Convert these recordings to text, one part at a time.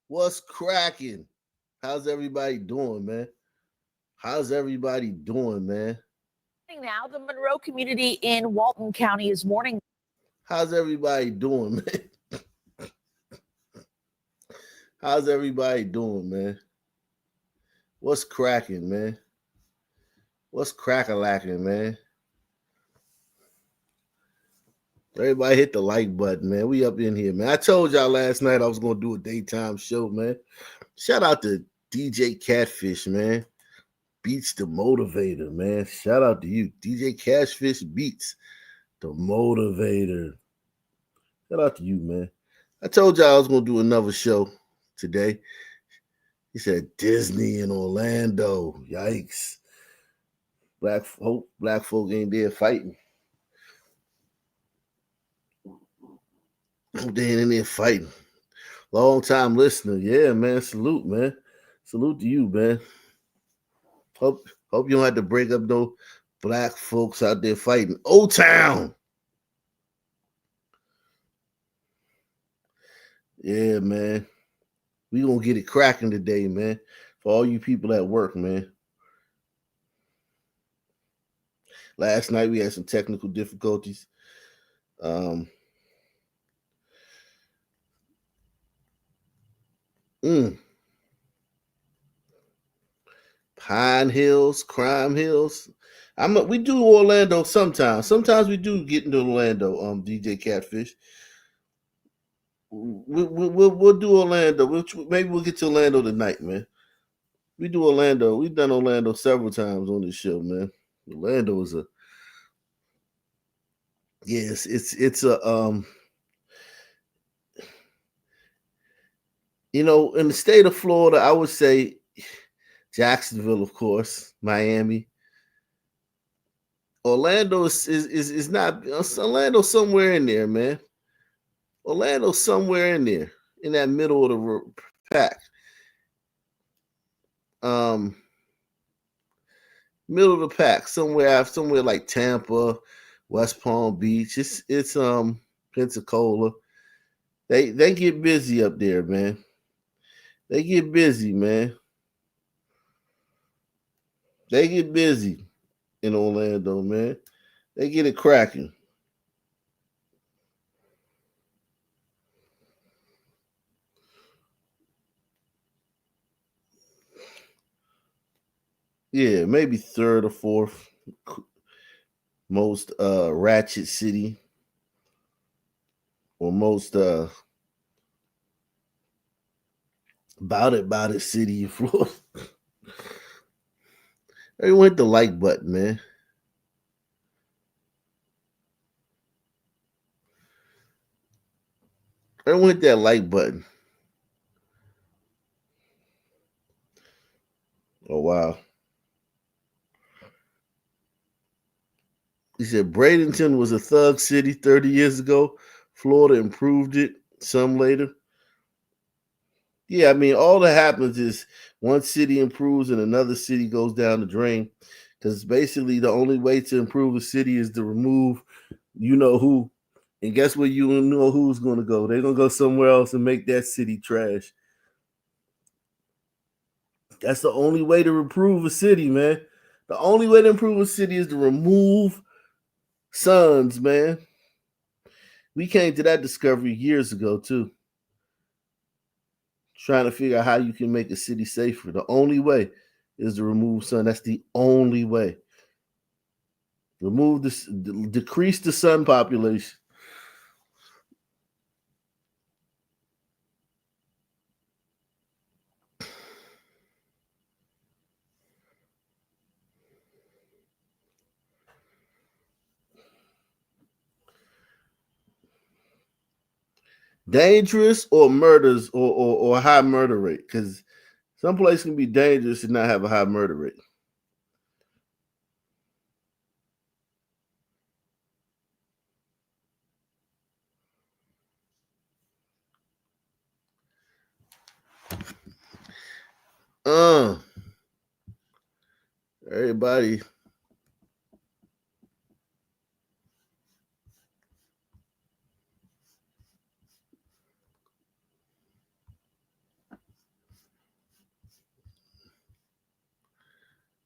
What's cracking? How's everybody doing, man? How's everybody doing, man? Now, the Monroe community in Walton County is mourning. How's everybody doing, man? How's everybody doing, man? What's cracking, man? What's crack-a-lacking, man? Everybody hit the like button, man. We up in here, man. I told y'all last night I was going to do a daytime show, man. Shout out to DJ Catfish, man. Beats the Motivator, man. Shout out to you. DJ Catfish Beats the Motivator. Shout out to you, man. I told y'all I was going to do another show today. He said Disney in Orlando. Yikes. Black folk ain't there fighting. They ain't in there fighting. Long time listener. Yeah, man. Salute, man. Salute to you, man. Hope you don't have to break up no black folks out there fighting. O-Town. Yeah, man. We gonna get it cracking today, man. For all you people at work, man. Last night we had some technical difficulties. Pine Hills, Crime Hills. We do Orlando sometimes. Sometimes we do get into Orlando. DJ Catfish. We'll do Orlando. Maybe we'll get to Orlando tonight, man. We do Orlando. We've done Orlando several times on this show, man. Orlando is a yes. It's a you know, in the state of Florida, I would say Jacksonville, of course, Miami. Orlando is not Orlando somewhere in there, man. Orlando somewhere in there, in that middle of the pack. Middle of the pack, somewhere like Tampa, West Palm Beach. It's Pensacola. They get busy up there, man. They get busy, man. They get busy in Orlando, man. They get it cracking. Yeah, maybe third or fourth most ratchet city, or most about it city in Florida. Everyone hit the like button, man. Everyone hit that like button. Oh, wow. He said Bradenton was a thug city 30 years ago. Florida improved it some later. Yeah, I mean, all that happens is one city improves and another city goes down the drain. Because basically the only way to improve a city is to remove you know who. And guess where you know who's going to go? They're going to go somewhere else and make that city trash. That's the only way to improve a city, man. The only way to improve a city is to remove sons, man. We came to that discovery years ago, too. Trying to figure out how you can make a city safer. The only way is to remove sun. That's the only way. Decrease the sun population. Dangerous or murders or high murder rate? Because some place can be dangerous and not have a high murder rate. Uh, everybody.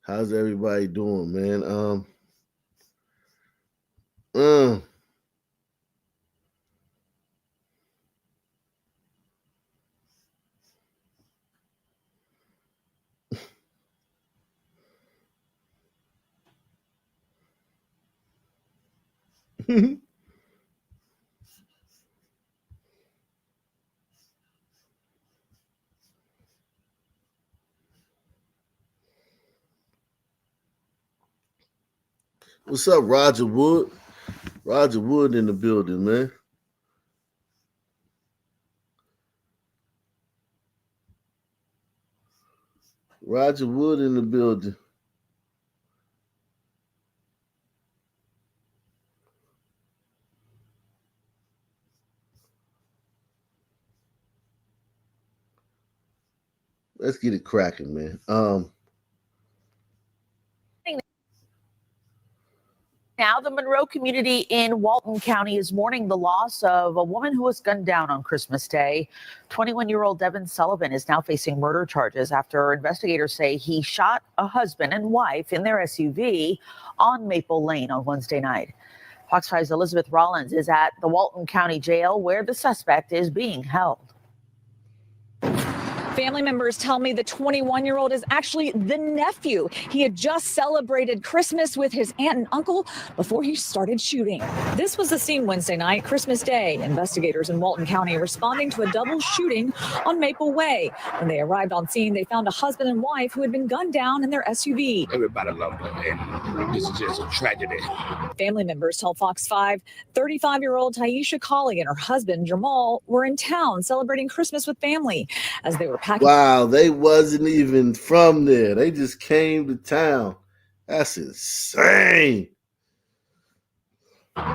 How's everybody doing, man? Uh, What's up, Roger Wood? Roger Wood in the building, man. Roger Wood in the building. Let's get it cracking, man. Now, the Monroe community in Walton County is mourning the loss of a woman who was gunned down on Christmas Day. 21-year-old Devin Sullivan is now facing murder charges after investigators say he shot a husband and wife in their SUV on Maple Lane on Wednesday night. Fox 5's Elizabeth Rollins is at the Walton County Jail where the suspect is being held. Family members tell me the 21-year-old is actually the nephew. He had just celebrated Christmas with his aunt and uncle before he started shooting. This was the scene Wednesday night, Christmas Day. Investigators in Walton County responding to a double shooting on Maple Way. When they arrived on scene, they found a husband and wife who had been gunned down in their SUV. Everybody loved him, and this is just a tragedy. Family members tell Fox 5, 35-year-old Taisha Colley and her husband Jamal were in town celebrating Christmas with family as they were packing. Wow, they wasn't even from there. They just came to town. That's insane.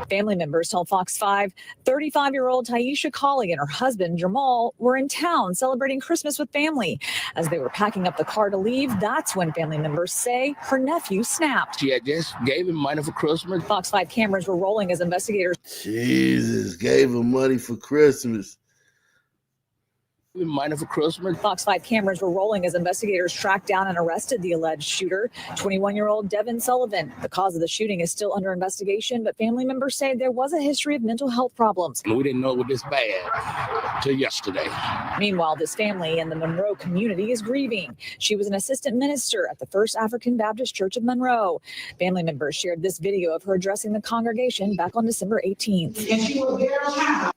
Family members tell Fox 5, 35-year-old Taisha Colley and her husband Jamal were in town celebrating Christmas with family. As they were packing up the car to leave, that's when family members say her nephew snapped. She had just gave him money for Christmas. Fox 5 cameras were rolling as investigators. Jesus, gave him money for Christmas. Money for Christmas. Fox 5 cameras were rolling as investigators tracked down and arrested the alleged shooter, 21-year-old Devin Sullivan. The cause of the shooting is still under investigation, but family members say there was a history of mental health problems. We didn't know it was this bad till yesterday. Meanwhile, this family in the Monroe community is grieving. She was an assistant minister at the First African Baptist Church of Monroe. Family members shared this video of her addressing the congregation back on December 18th. And she was there on time.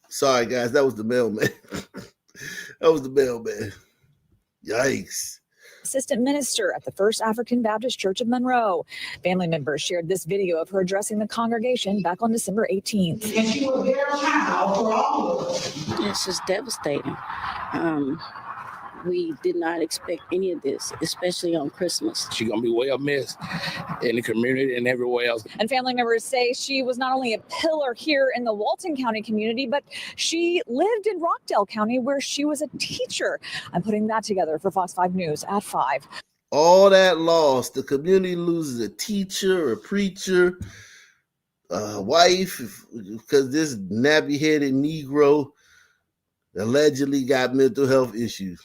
Sorry, guys, that was the mailman. That was the mailman. Yikes. Assistant minister at the First African Baptist Church of Monroe. Family members shared this video of her addressing the congregation back on December 18th. And she was there on time for all of us. This is devastating. We did not expect any of this, especially on Christmas. She's going to be well missed in the community and everywhere else. And family members say she was not only a pillar here in the Walton County community, but she lived in Rockdale County where she was a teacher. I'm putting that together for Fox 5 News at 5. All that loss, the community loses a teacher, a preacher, a wife, because this nappy-headed Negro allegedly got mental health issues.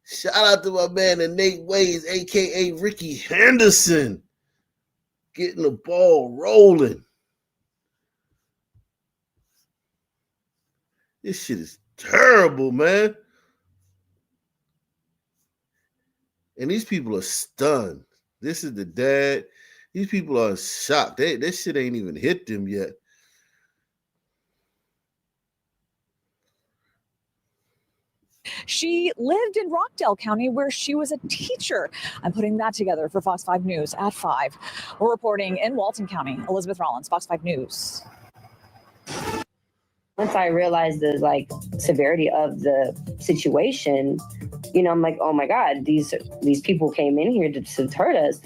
Shout out to my man, Nate Ways, a.k.a. Ricky Henderson, getting the ball rolling. This shit is terrible, man. And these people are stunned. This is the dad. These people are shocked. This shit ain't even hit them yet. She lived in Rockdale County where she was a teacher. I'm putting that together for Fox 5 News at 5. We're reporting in Walton County. Elizabeth Rollins, Fox 5 News. Once I realized the severity of the situation, I'm like, oh my God, these people came in here to hurt us.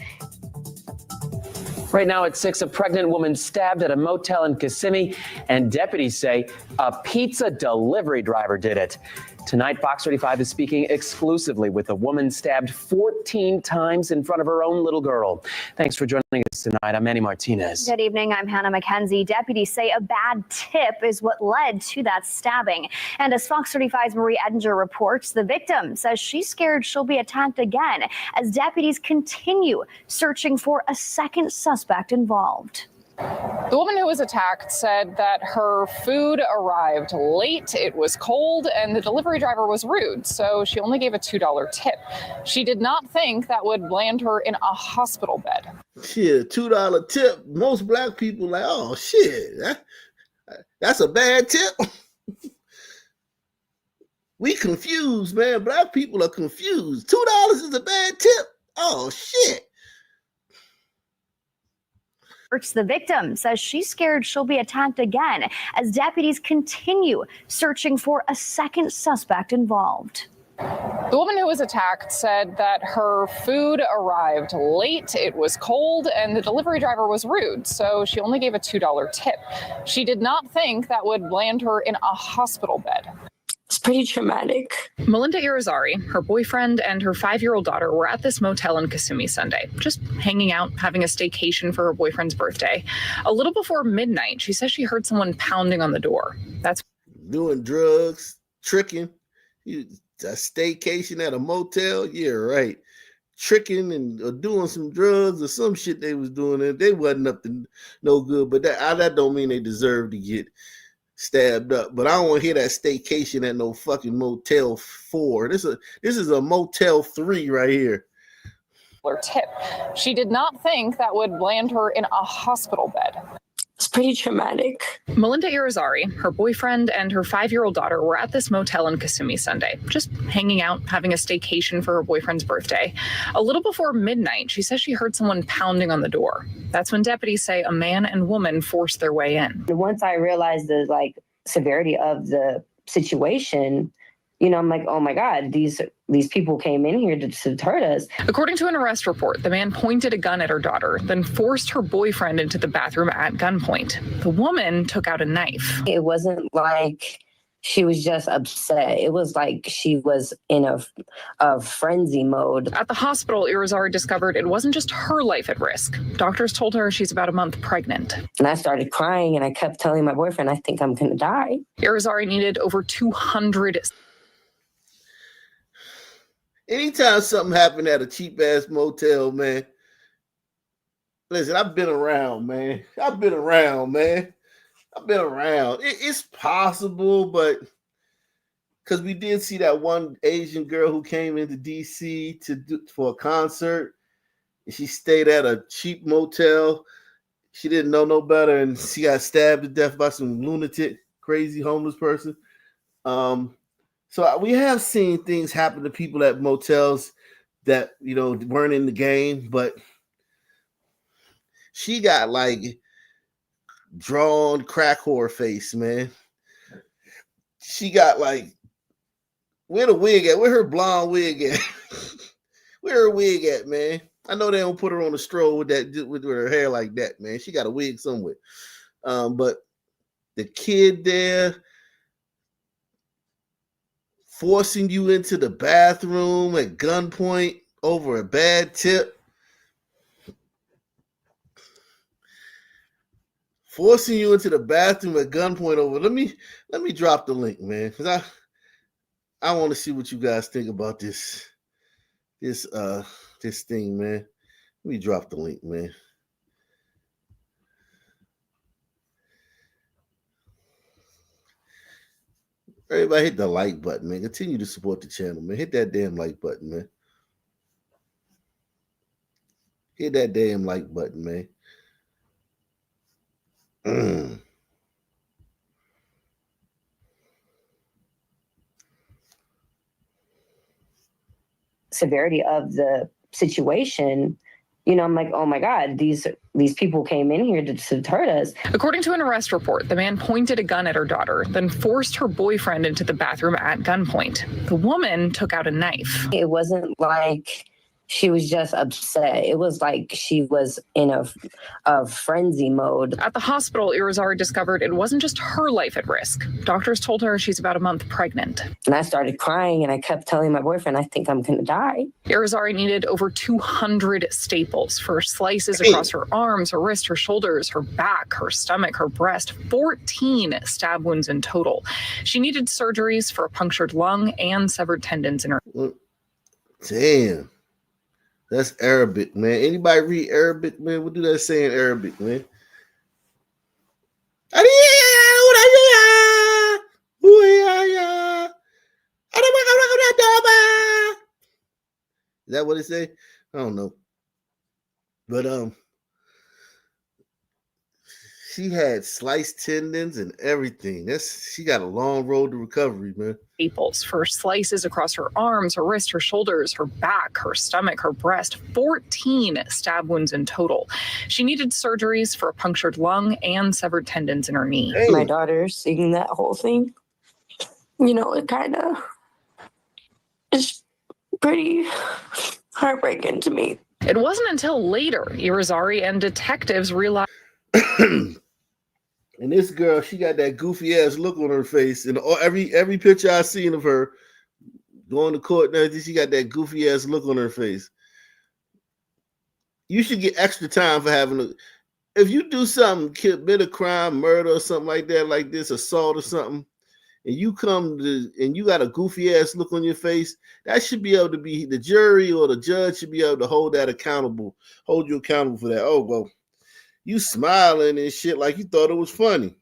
Right now at 6, a pregnant woman stabbed at a motel in Kissimmee, and deputies say a pizza delivery driver did it. Tonight, Fox 35 is speaking exclusively with a woman stabbed 14 times in front of her own little girl. Thanks for joining us tonight. I'm Manny Martinez. Good evening. I'm Hannah McKenzie. Deputies say a bad tip is what led to that stabbing. And as Fox 35's Marie Edinger reports, the victim says she's scared she'll be attacked again as deputies continue searching for a second suspect involved. The woman who was attacked said that her food arrived late, it was cold, and the delivery driver was rude, so she only gave a $2 tip. She did not think that would land her in a hospital bed. Shit, $2 tip. Most black people like, oh shit, that's a bad tip. We confused, man. Black people are confused. $2 is a bad tip. Oh shit. The victim says she's scared she'll be attacked again as deputies continue searching for a second suspect involved. The woman who was attacked said that her food arrived late, it was cold, and the delivery driver was rude, so she only gave a $2 tip. She did not think that would land her in a hospital bed. It's pretty traumatic. Melinda Irizarry, her boyfriend, and her 5-year-old daughter were at this motel in Kissimmee Sunday, just hanging out, having a staycation for her boyfriend's birthday. A little before midnight, she says she heard someone pounding on the door. That's doing drugs, tricking. A staycation at a motel? Yeah, right. Tricking and doing some drugs or some shit they was doing. And they wasn't up to no good, but that don't mean they deserve to get stabbed up. But I don't want to hear that staycation at no fucking Motel 4. This is a Motel 3 right here. Tip. She did not think that would land her in a hospital bed. It's pretty traumatic. Melinda Irizarry, her boyfriend, and her 5-year-old daughter were at this motel in Kissimmee Sunday, just hanging out, having a staycation for her boyfriend's birthday. A little before midnight, she says she heard someone pounding on the door. That's when deputies say a man and woman forced their way in. Once I realized the severity of the situation, I'm like, oh my God, these people came in here to hurt us. According to an arrest report, the man pointed a gun at her daughter, then forced her boyfriend into the bathroom at gunpoint. The woman took out a knife. It wasn't like she was just upset. It was like she was in a frenzy mode. At the hospital, Irizarry discovered it wasn't just her life at risk. Doctors told her she's about a month pregnant. And I started crying, and I kept telling my boyfriend, I think I'm going to die. Irizarry needed over 200. Anytime something happened at a cheap ass motel, man. Listen, I've been around, man. It's possible, but because we did see that one Asian girl who came into DC for a concert, and she stayed at a cheap motel. She didn't know no better, and she got stabbed to death by some lunatic, crazy homeless person. So we have seen things happen to people at motels that, weren't in the game, but she got drawn crack whore face, man. She got where the wig at? Where her blonde wig at? Where her wig at, man? I know they don't put her on a stroll with her hair like that, man. She got a wig somewhere. But the kid there forcing you into the bathroom at gunpoint over a bad tip. Forcing you into the bathroom at gunpoint over. Let me drop the link, man, because I want to see what you guys think about this thing, man. Let me drop the link, man. Everybody hit the like button, man. Continue to support the channel, man. Hit that damn like button, man. Hit that damn like button, man. severity of the situation, I'm like, oh my God, these people came in here to hurt us. According to an arrest report, the man pointed a gun at her daughter, then forced her boyfriend into the bathroom at gunpoint. The woman took out a knife. It wasn't like she was just upset. It was like she was in a frenzy mode. At the hospital, Irizarry discovered it wasn't just her life at risk. Doctors told her she's about a month pregnant. And I started crying, and I kept telling my boyfriend, I think I'm going to die. Irizarry needed over 200 staples for slices across her arms, her wrist, her shoulders, her back, her stomach, her breast, 14 stab wounds in total. She needed surgeries for a punctured lung and severed tendons in her. Damn. That's Arabic, man. Anybody read Arabic, man? What do that say in Arabic, man? Is that what it say? I don't know. But she had sliced tendons and everything. She got a long road to recovery, man. Staples for slices across her arms, her wrist, her shoulders, her back, her stomach, her breast, 14 stab wounds in total. She needed surgeries for a punctured lung and severed tendons in her knee. Hey. My daughter seeing that whole thing, it kind of is pretty heartbreaking to me. It wasn't until later Irizarry and detectives realized. And this girl, she got that goofy ass look on her face. And every picture I've seen of her going to court and everything, she got that goofy ass look on her face. You should get extra time for if you do something, commit a crime, murder or something like that, like this, assault or something, and you and you got a goofy ass look on your face, that should be able to be, the jury or the judge should be able to hold you accountable for that. Oh, well, you smiling and shit like you thought it was funny.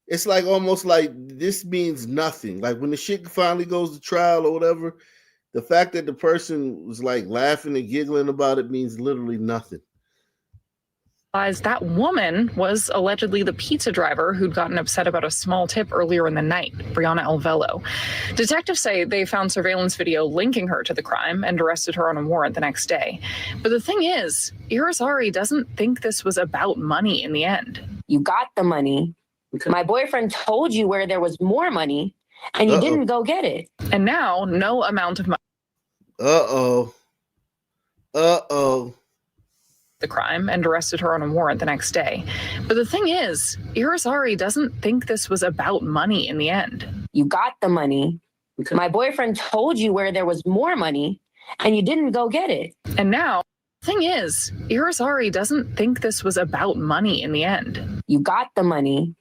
It's like almost like this means nothing. Like when the shit finally goes to trial or whatever, the fact that the person was like laughing and giggling about it means literally nothing. That woman was allegedly the pizza driver who'd gotten upset about a small tip earlier in the night, Brianna Alvello. Detectives say they found surveillance video linking her to the crime and arrested her on a warrant the next day. But the thing is, Irizarry doesn't think this was about money in the end. You got the money. My boyfriend told you where there was more money, and you didn't go get it. And now, no amount of money. The crime and arrested her on a warrant the next day. But the thing is, Irizarry doesn't think this was about money in the end. You got the money. My boyfriend told you where there was more money, and you didn't go get it. And now, the thing is, Irizarry doesn't think this was about money in the end. You got the money.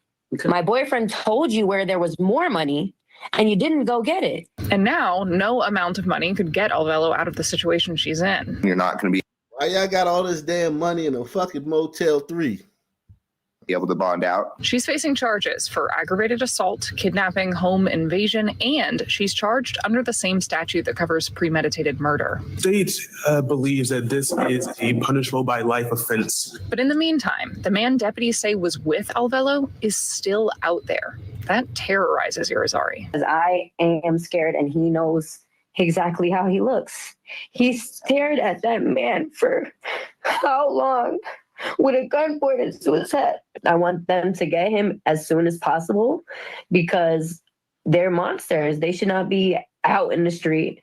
My boyfriend told you where there was more money, and you didn't go get it. And now, no amount of money could get Alvello out of the situation she's in. You're not going to be. Why y'all got all this damn money in a fucking Motel 3? Be able to bond out. She's facing charges for aggravated assault, kidnapping, home invasion, and she's charged under the same statute that covers premeditated murder. State believes that this is a punishable by life offense. But in the meantime, the man deputies say was with Alvello is still out there. That terrorizes Irizarry. I am scared, and he knows exactly how he looks. He stared at that man for how long? With a gun pointed to his head. I want them to get him as soon as possible because they're monsters. They should not be out in the street.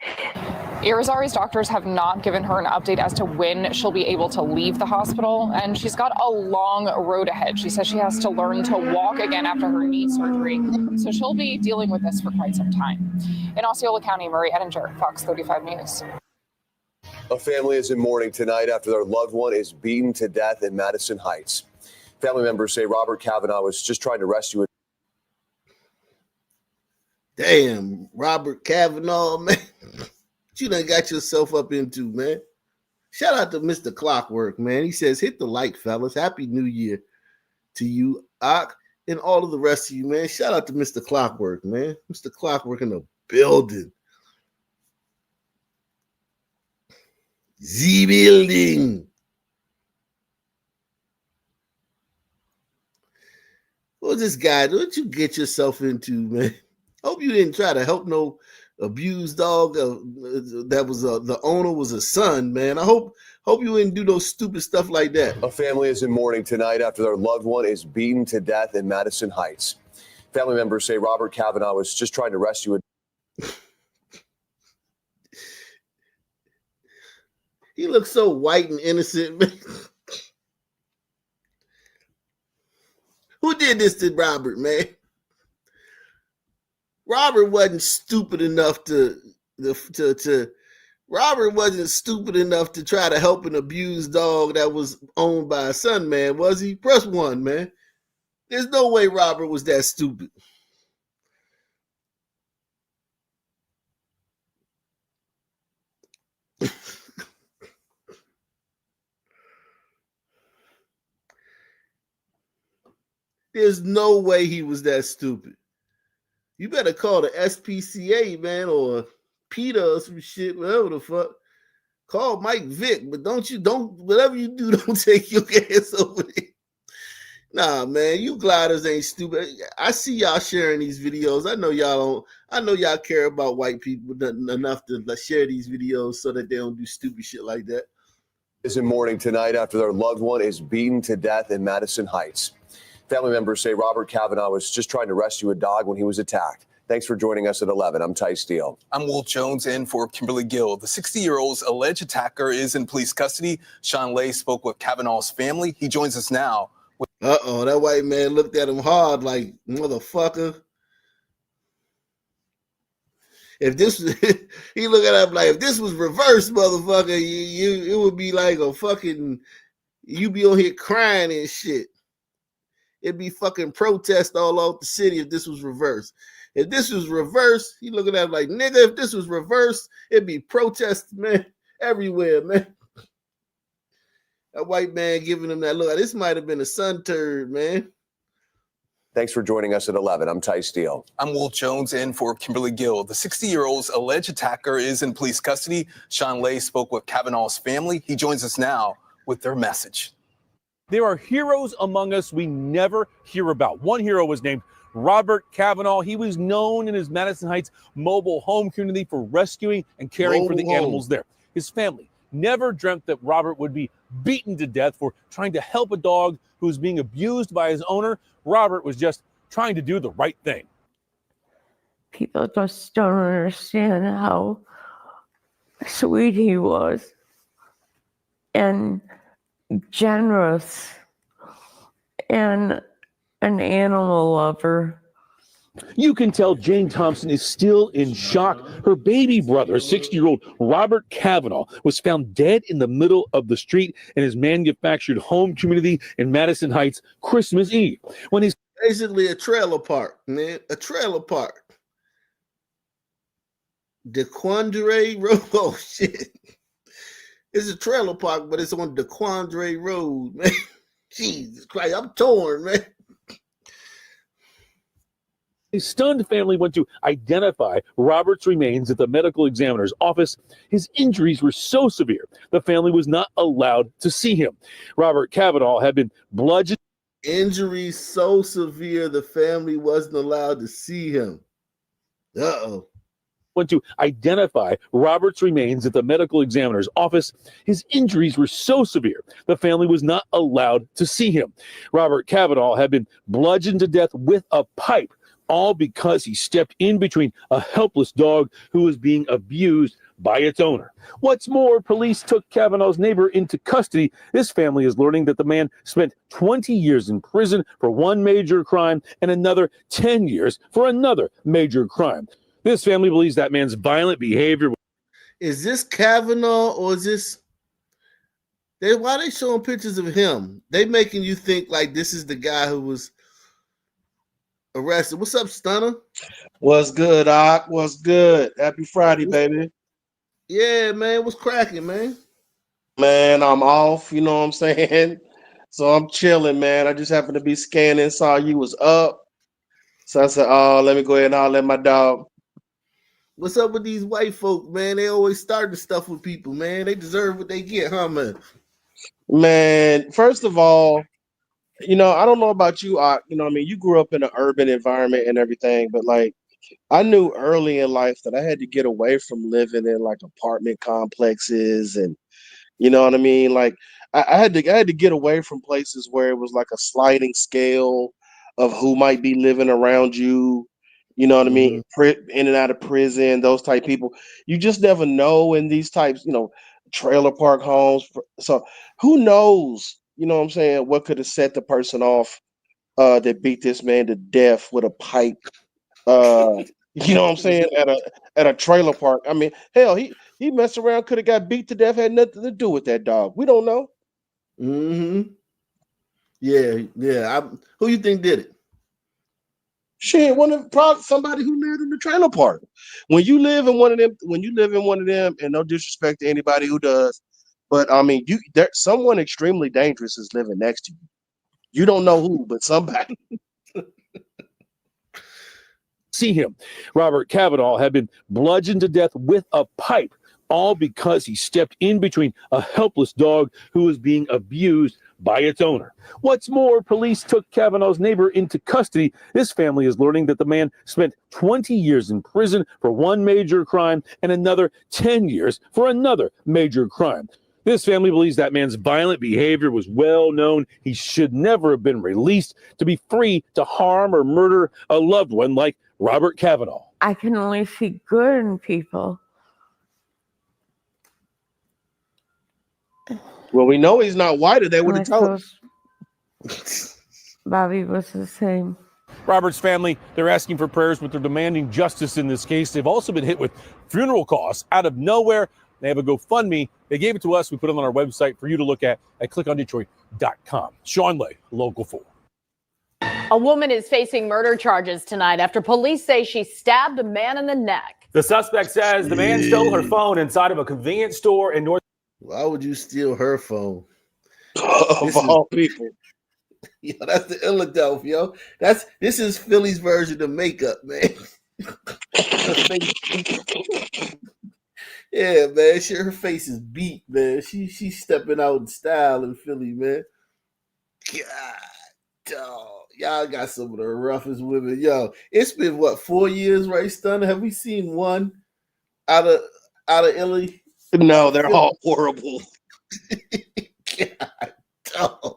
Irizarry's doctors have not given her an update as to when she'll be able to leave the hospital, and she's got a long road ahead. She says she has to learn to walk again after her knee surgery, so she'll be dealing with this for quite some time. In Osceola County, Marie Edinger, Fox 35 News. A family is in mourning tonight after their loved one is beaten to death in Madison Heights. Family members say Robert Kavanaugh was just trying to rescue it. Damn, Robert Kavanaugh, man. What you done got yourself up into, man? Shout out to Mr. Clockwork, man. He says, hit the like, fellas. Happy New Year to you, Ak, and all of the rest of you, man. Shout out to Mr. Clockwork, man. Mr. Clockwork in the building. Z building. What's this guy? What you get yourself into, man? Hope you didn't try to help no abused dog that was the owner was a son, man. I hope you didn't do no stupid stuff like that. A family is in mourning tonight after their loved one is beaten to death in Madison Heights. Family members say Robert Kavanaugh was just trying to rescue a He looks so white and innocent, man. Who did this to Robert, man? Robert wasn't stupid enough Robert wasn't stupid enough to try to help an abused dog that was owned by a son, man, was he? Press 1, man. There's no way Robert was that stupid. There's no way he was that stupid. You better call the SPCA, man, or PETA or some shit, whatever the fuck. Call Mike Vick, but whatever you do, don't take your ass over there. Nah, man, you gliders ain't stupid. I see y'all sharing these videos. I know y'all care about white people enough to share these videos so that they don't do stupid shit like that. Is in mourning tonight after their loved one is beaten to death in Madison Heights. Family members say Robert Kavanaugh was just trying to rescue a dog when he was attacked. Thanks for joining us at 11. I'm Ty Steele. I'm Wolf Jones in for Kimberly Gill. The 60-year-old's alleged attacker is in police custody. Sean Lay spoke with Kavanaugh's family. He joins us now. Uh-oh, that white man looked at him hard like, motherfucker. If this he looked at him like, if this was reversed, motherfucker, it would be like a fucking, you be on here crying and shit. It'd be fucking protest all over the city if this was reversed. If this was reversed, he looking at him like, nigga, if this was reversed, it'd be protest, man, everywhere, man. That white man giving him that look. This might have been a sun turd, man. Thanks for joining us at 11. I'm Ty Steele. I'm Wolf Jones in for Kimberly Gill. The 60-year-old's alleged attacker is in police custody. Sean Lay spoke with Kavanaugh's family. He joins us now with their message. There are heroes among us we never hear about. One hero was named Robert Kavanaugh. He was known in his Madison Heights mobile home community for rescuing and caring for the animals there. His family never dreamt that Robert would be beaten to death for trying to help a dog who was being abused by his owner. Robert was just trying to do the right thing. People just don't understand how sweet he was and generous and an animal lover. You can tell Jane Thompson is still in shock. Her baby brother, 60-year-old Robert Kavanaugh, was found dead in the middle of the street in his manufactured home community in Madison Heights Christmas Eve. When he's basically a trailer park, man, a trailer park. DeQuandre Road, oh shit. It's a trailer park, but it's on DeQuandre Road, man. Jesus Christ, I'm torn, man. His stunned family went to identify Robert's remains at the medical examiner's office. His injuries were so severe, the family was not allowed to see him. Robert Kavanaugh had been bludgeoned. Injuries so severe, the family wasn't allowed to see him. Uh-oh. Went to identify Robert's remains at the medical examiner's office. His injuries were so severe, the family was not allowed to see him. Robert Kavanaugh had been bludgeoned to death with a pipe, all because he stepped in between a helpless dog who was being abused by its owner. What's more, police took Kavanaugh's neighbor into custody. This family is learning that the man spent 20 years in prison for one major crime and another 10 years for another major crime. This family believes that man's violent behavior. Is this Kavanaugh or is this... Why are they showing pictures of him? They making you think like this is the guy who was arrested. What's up, Stunner? What's good, Doc? What's good? Happy Friday, baby. Yeah, man. What's cracking, man? Man, I'm off, you know what I'm saying? So I'm chilling, man. I just happened to be scanning, saw you was up. So I said, oh, let me go ahead and holler at my dog. What's up with these white folk, man? They always starting stuff with people, man. They deserve what they get, huh, man? Man, first of all, you know, I don't know about you, you know what I mean? You grew up in an urban environment and everything, but like, I knew early in life that I had to get away from living in like apartment complexes and you know what I mean? Like I had to get away from places where it was like a sliding scale of who might be living around you. You know what I mean? In and out of prison, those type people. You just never know in these types, trailer park homes. So who knows? You know what I'm saying? What could have set the person off that beat this man to death with a pipe? Uh, you know what I'm saying? At a trailer park. I mean, hell, he messed around, could have got beat to death, had nothing to do with that dog. We don't know. Mm-hmm. Yeah. Who you think did it? Shit, probably somebody who lived in the trailer park. When you live in one of them, and no disrespect to anybody who does, but I mean, someone extremely dangerous is living next to you. You don't know who, but somebody. See him. Robert Kavanaugh had been bludgeoned to death with a pipe, all because he stepped in between a helpless dog who was being abused by its owner. What's more, police took Kavanaugh's neighbor into custody. This family is learning that the man spent 20 years in prison for one major crime and another 10 years for another major crime. This family believes that man's violent behavior was well known. He should never have been released to be free to harm or murder a loved one like Robert Kavanaugh. I can only see good in people. Well, we know he's not white, or they would have told us. Bobby was the same. Robert's family, they're asking for prayers, but they're demanding justice in this case. They've also been hit with funeral costs out of nowhere. They have a GoFundMe. They gave it to us. We put it on our website for you to look at clickondetroit.com. Sean Lay, Local 4. A woman is facing murder charges tonight after police say she stabbed a man in the neck. The suspect says the man stole her phone inside of a convenience store in North. Why would you steal her phone? Of all people. Yo, that's the Philadelphia. This is Philly's version of makeup, man. Yeah, man. Her face is beat, man. She's stepping out in style in Philly, man. God, dog. Y'all got some of the roughest women. Yo, it's been 4 years, right, Stunner? Have we seen one out of Italy? No, they're all horrible. God, dog.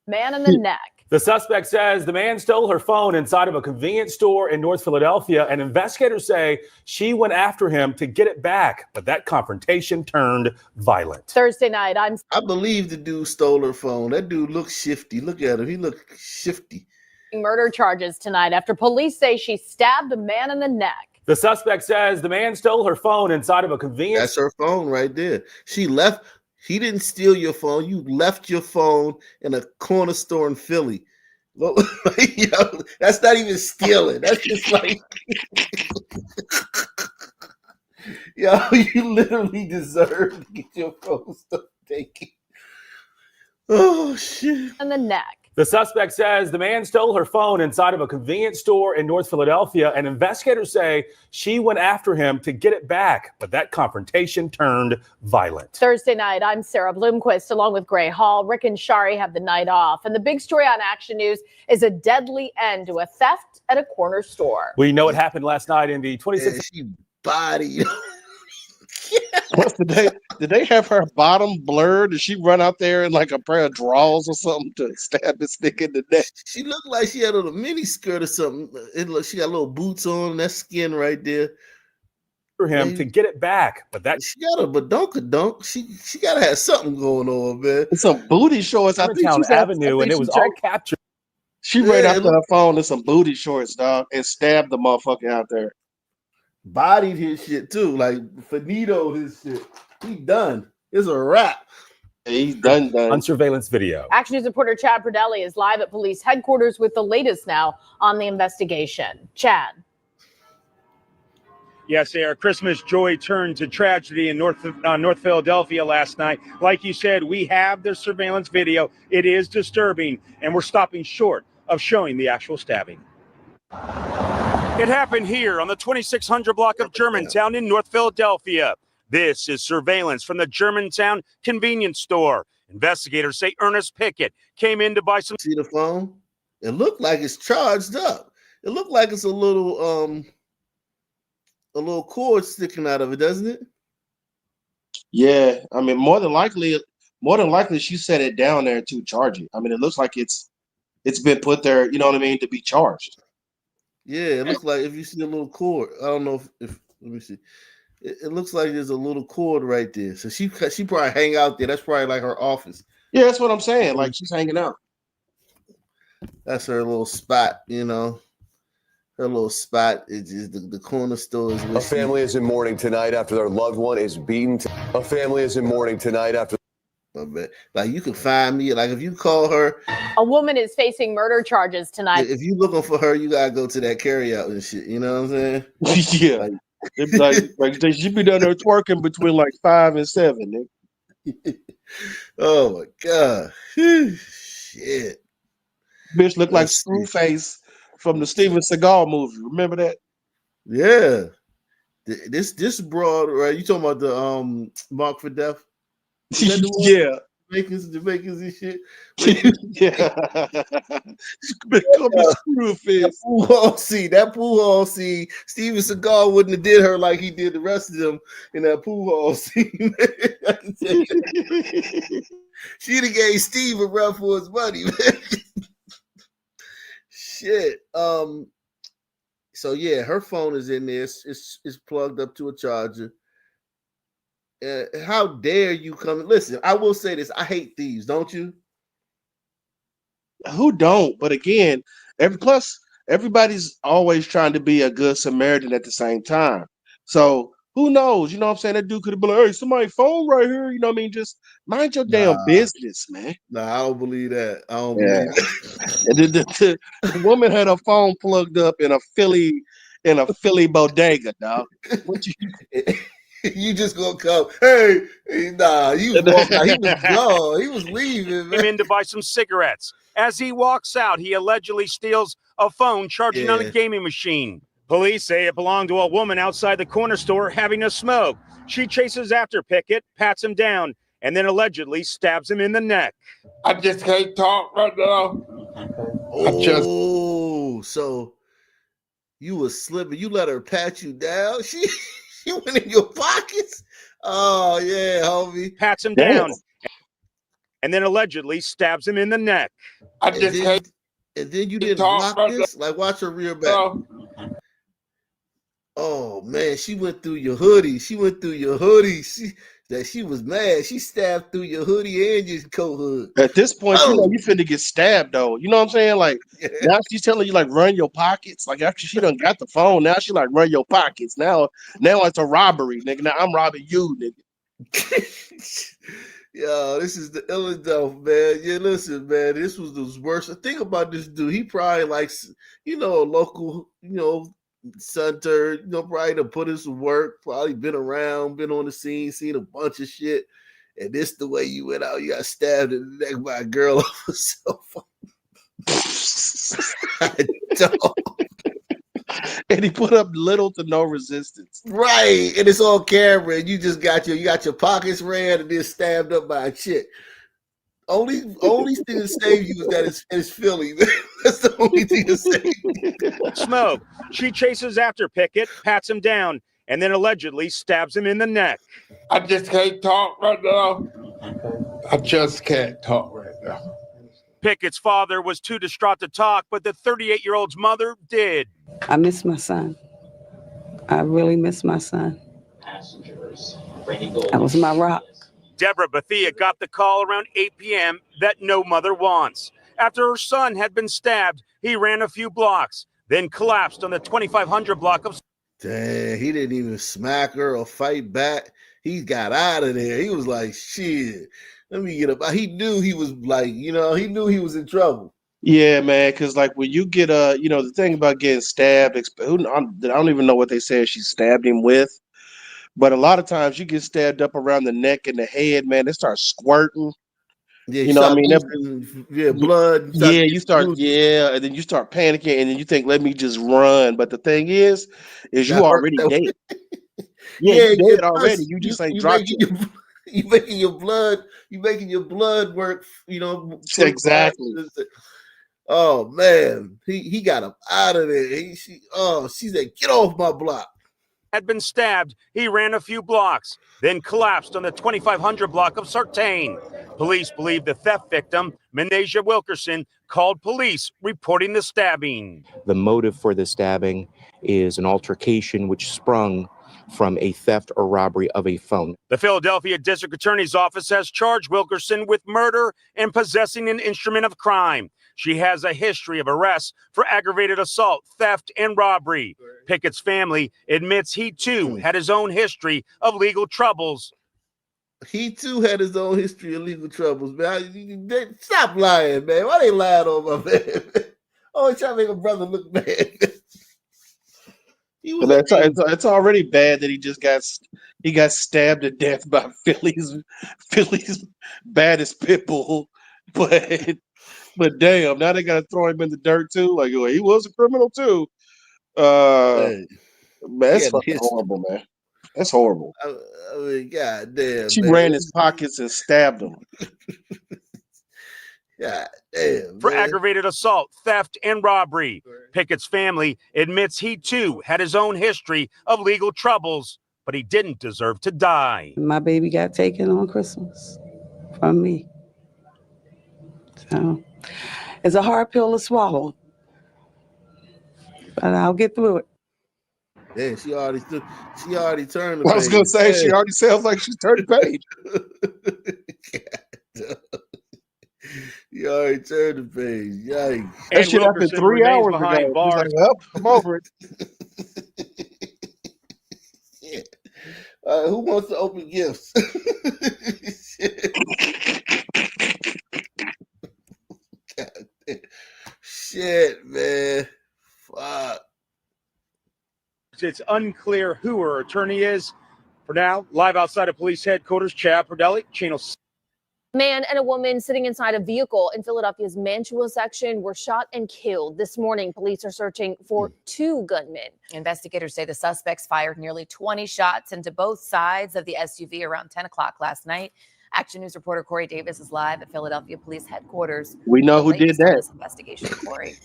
Man in the neck. The suspect says the man stole her phone inside of a convenience store in North Philadelphia, and investigators say she went after him to get it back, but that confrontation turned violent. Thursday night, I believe the dude stole her phone. That dude looks shifty. Look at him. He looks shifty. Murder charges tonight after police say she stabbed a man in the neck. The suspect says the man stole her phone inside of a convenience. That's her phone right there. She left. He didn't steal your phone. You left your phone in a corner store in Philly. Look, yo, that's not even stealing. That's just like, yo, you literally deserve to get your phone stuff taken. Oh, shit. In the neck. The suspect says the man stole her phone inside of a convenience store in North Philadelphia, and investigators say she went after him to get it back, but that confrontation turned violent. Thursday night, I'm Sarah Bloomquist along with Gray Hall. Rick and Shari have the night off, and the big story on Action News is a deadly end to a theft at a corner store. We know it happened last night in the 26th. She bodied. Did they have her bottom blurred? Did she run out there in like a pair of drawers or something to stab this nigga in the neck? She looked like she had a little mini skirt or something. She got little boots on, that skin right there. For him to get it back, but that she got a badonkadonk. She gotta have something going on, man. Some booty shorts. I think she's Avenue, and it was all captured. She ran after her phone in some booty shorts, dog, and stabbed the motherfucker out there. Bodied his shit too, like finito his shit. He done. It's a wrap. He's done. On surveillance video. Action News reporter Chad Pradelli is live at police headquarters with the latest now on the investigation. Chad. Yes, our Christmas joy turned to tragedy in North Philadelphia last night. Like you said, we have the surveillance video. It is disturbing, and we're stopping short of showing the actual stabbing. It happened here on the 2600 block of Germantown in North Philadelphia. This is surveillance from the Germantown convenience store. Investigators say Ernest Pickett came in to buy some. See the phone? It looked like it's charged up. It looked like it's a little cord sticking out of it, doesn't it? Yeah, I mean, more than likely, she set it down there to charge it. I mean, it looks like it's been put there, you know what I mean, to be charged. Yeah, it looks like if you see a little cord. I don't know if let me see. It looks like there's a little cord right there. So she probably hang out there. That's probably like her office. Yeah, that's what I'm saying. Like she's hanging out. That's her little spot, you know. Her little spot is the corner store is where A family is in mourning tonight after their loved one is beaten. A family is in mourning tonight after. Like you can find me. Like if you call her, A woman is facing murder charges tonight. if you looking for her, you gotta go to that carryout and shit. You know what I'm saying? Yeah. Like she be down there twerking between like 5 and 7. Oh my god. Shit. Bitch look like Screwface from the Steven Seagal movie. Remember that? Yeah. This broad, right? You talking about the Mark for Death? Yeah. Jamaicans and shit. Yeah. Become a Screwface. That pool hall scene, Steven Seagal wouldn't have did her like he did the rest of them in that pool hall scene. I can tell you. She'd have gave Steve a run for his money, man. Shit. So yeah, her phone is in there. It's plugged up to a charger. How dare you come? Listen, I will say this: I hate thieves. Don't you? Who don't? But again, everybody's always trying to be a good Samaritan at the same time. So who knows? You know what I'm saying? That dude could have been like, hey, somebody's phone right here. You know what I mean? Just mind your damn business, man. Nah, I don't believe that. I don't Yeah. believe that. And the woman had her phone plugged up in a Philly bodega, dog. What You just gonna come? Hey, nah. He was walking out. He was gone. He was leaving. Came in to buy some cigarettes. As he walks out, he allegedly steals a phone charging on a gaming machine. Police say it belonged to a woman outside the corner store having a smoke. She chases after Pickett, pats him down, and then allegedly stabs him in the neck. I just can't talk right now. Oh, so you was slipping. You let her pat you down. She went in your pockets. Oh yeah, homie. Pats him down, and then allegedly stabs him in the neck. And then you didn't block this. Like watch her rear back. Oh man, she went through your hoodie. She was mad. She stabbed through your hoodie and your coat hood. At this point, you know you finna get stabbed though. You know what I'm saying? Like now she's telling you like run your pockets. Like after she done got the phone, now she like run your pockets. Now it's a robbery, nigga. Now I'm robbing you, nigga. Yo, this is the Illinois, man. Yeah, listen, man. This was the worst. The thing about this dude, he probably likes, a local, Sunter, probably to put in some work, probably been around, been on the scene, seen a bunch of shit. And this the way you went out, you got stabbed in the neck by a girl off a cell phone. And he put up little to no resistance. Right. And it's on camera, and you just got your pockets ran and then stabbed up by a chick. Only thing that saved you is that it's Philly. That's the only thing that saved you. Smoke. She chases after Pickett, pats him down, and then allegedly stabs him in the neck. I just can't talk right now. I just can't talk right now. Pickett's father was too distraught to talk, but the 38-year-old's mother did. I miss my son. I really miss my son. That was my rock. Deborah Bethia got the call around 8 p.m. that no mother wants. After her son had been stabbed, he ran a few blocks, then collapsed on the 2500 block of... Dang, he didn't even smack her or fight back. He got out of there. He was like, shit, let me get up. He knew he was like, he knew he was in trouble. Yeah, man, because like when you get the thing about getting stabbed, I don't even know what they said she stabbed him with. But a lot of times you get stabbed up around the neck and the head, man. They start squirting. Yeah, blood. Yeah, you start, and then you start panicking, and then you think, "Let me just run." But the thing is you already dead. Yeah, you dead already. You just ain't dropped it. You making your blood work. Exactly. Oh man, he got him out of there. She said, "Get off my block." Had been stabbed, he ran a few blocks, then collapsed on the 2500 block of Sartain. Police believe the theft victim, Menasia Wilkerson, called police reporting the stabbing. The motive for the stabbing is an altercation which sprung from a theft or robbery of a phone. The Philadelphia District Attorney's Office has charged Wilkerson with murder and possessing an instrument of crime. She has a history of arrests for aggravated assault, theft, and robbery. Pickett's family admits he, too, had his own history of legal troubles. He too had his own history of legal troubles, man. Stop lying, man. Why they lying on my man? Always trying to make a brother look bad. But it's already bad that he got stabbed to death by Philly's baddest pit bull. But damn, now they gotta throw him in the dirt too. Like, well, he was a criminal too. Man, that's fucking horrible, man. That's horrible. I mean, god damn. She man. ran his pockets and stabbed him. God damn. For man. aggravated assault, theft, and robbery. Pickett's family admits he, too, had his own history of legal troubles, but he didn't deserve to die. My baby got taken on Christmas from me. So it's a hard pill to swallow, but I'll get through it. Yeah, she already turned the I was page. gonna say she already sounds like she's turned the page. You already turned the page. Yikes. That shit happened 3 hours ago. He's like, well, I'm over it. Yeah. Who wants to open gifts? God damn. Shit, man. Fuck. It's unclear who her attorney is. For now, live outside of police headquarters, Chad Perdelli, Channel 6. Man and a woman sitting inside a vehicle in Philadelphia's Mantua section were shot and killed. This morning, police are searching for 2 gunmen. Investigators say the suspects fired nearly 20 shots into both sides of the SUV around 10 o'clock last night. Action News reporter Corey Davis is live at Philadelphia Police Headquarters. We know who did that. This investigation, Corey.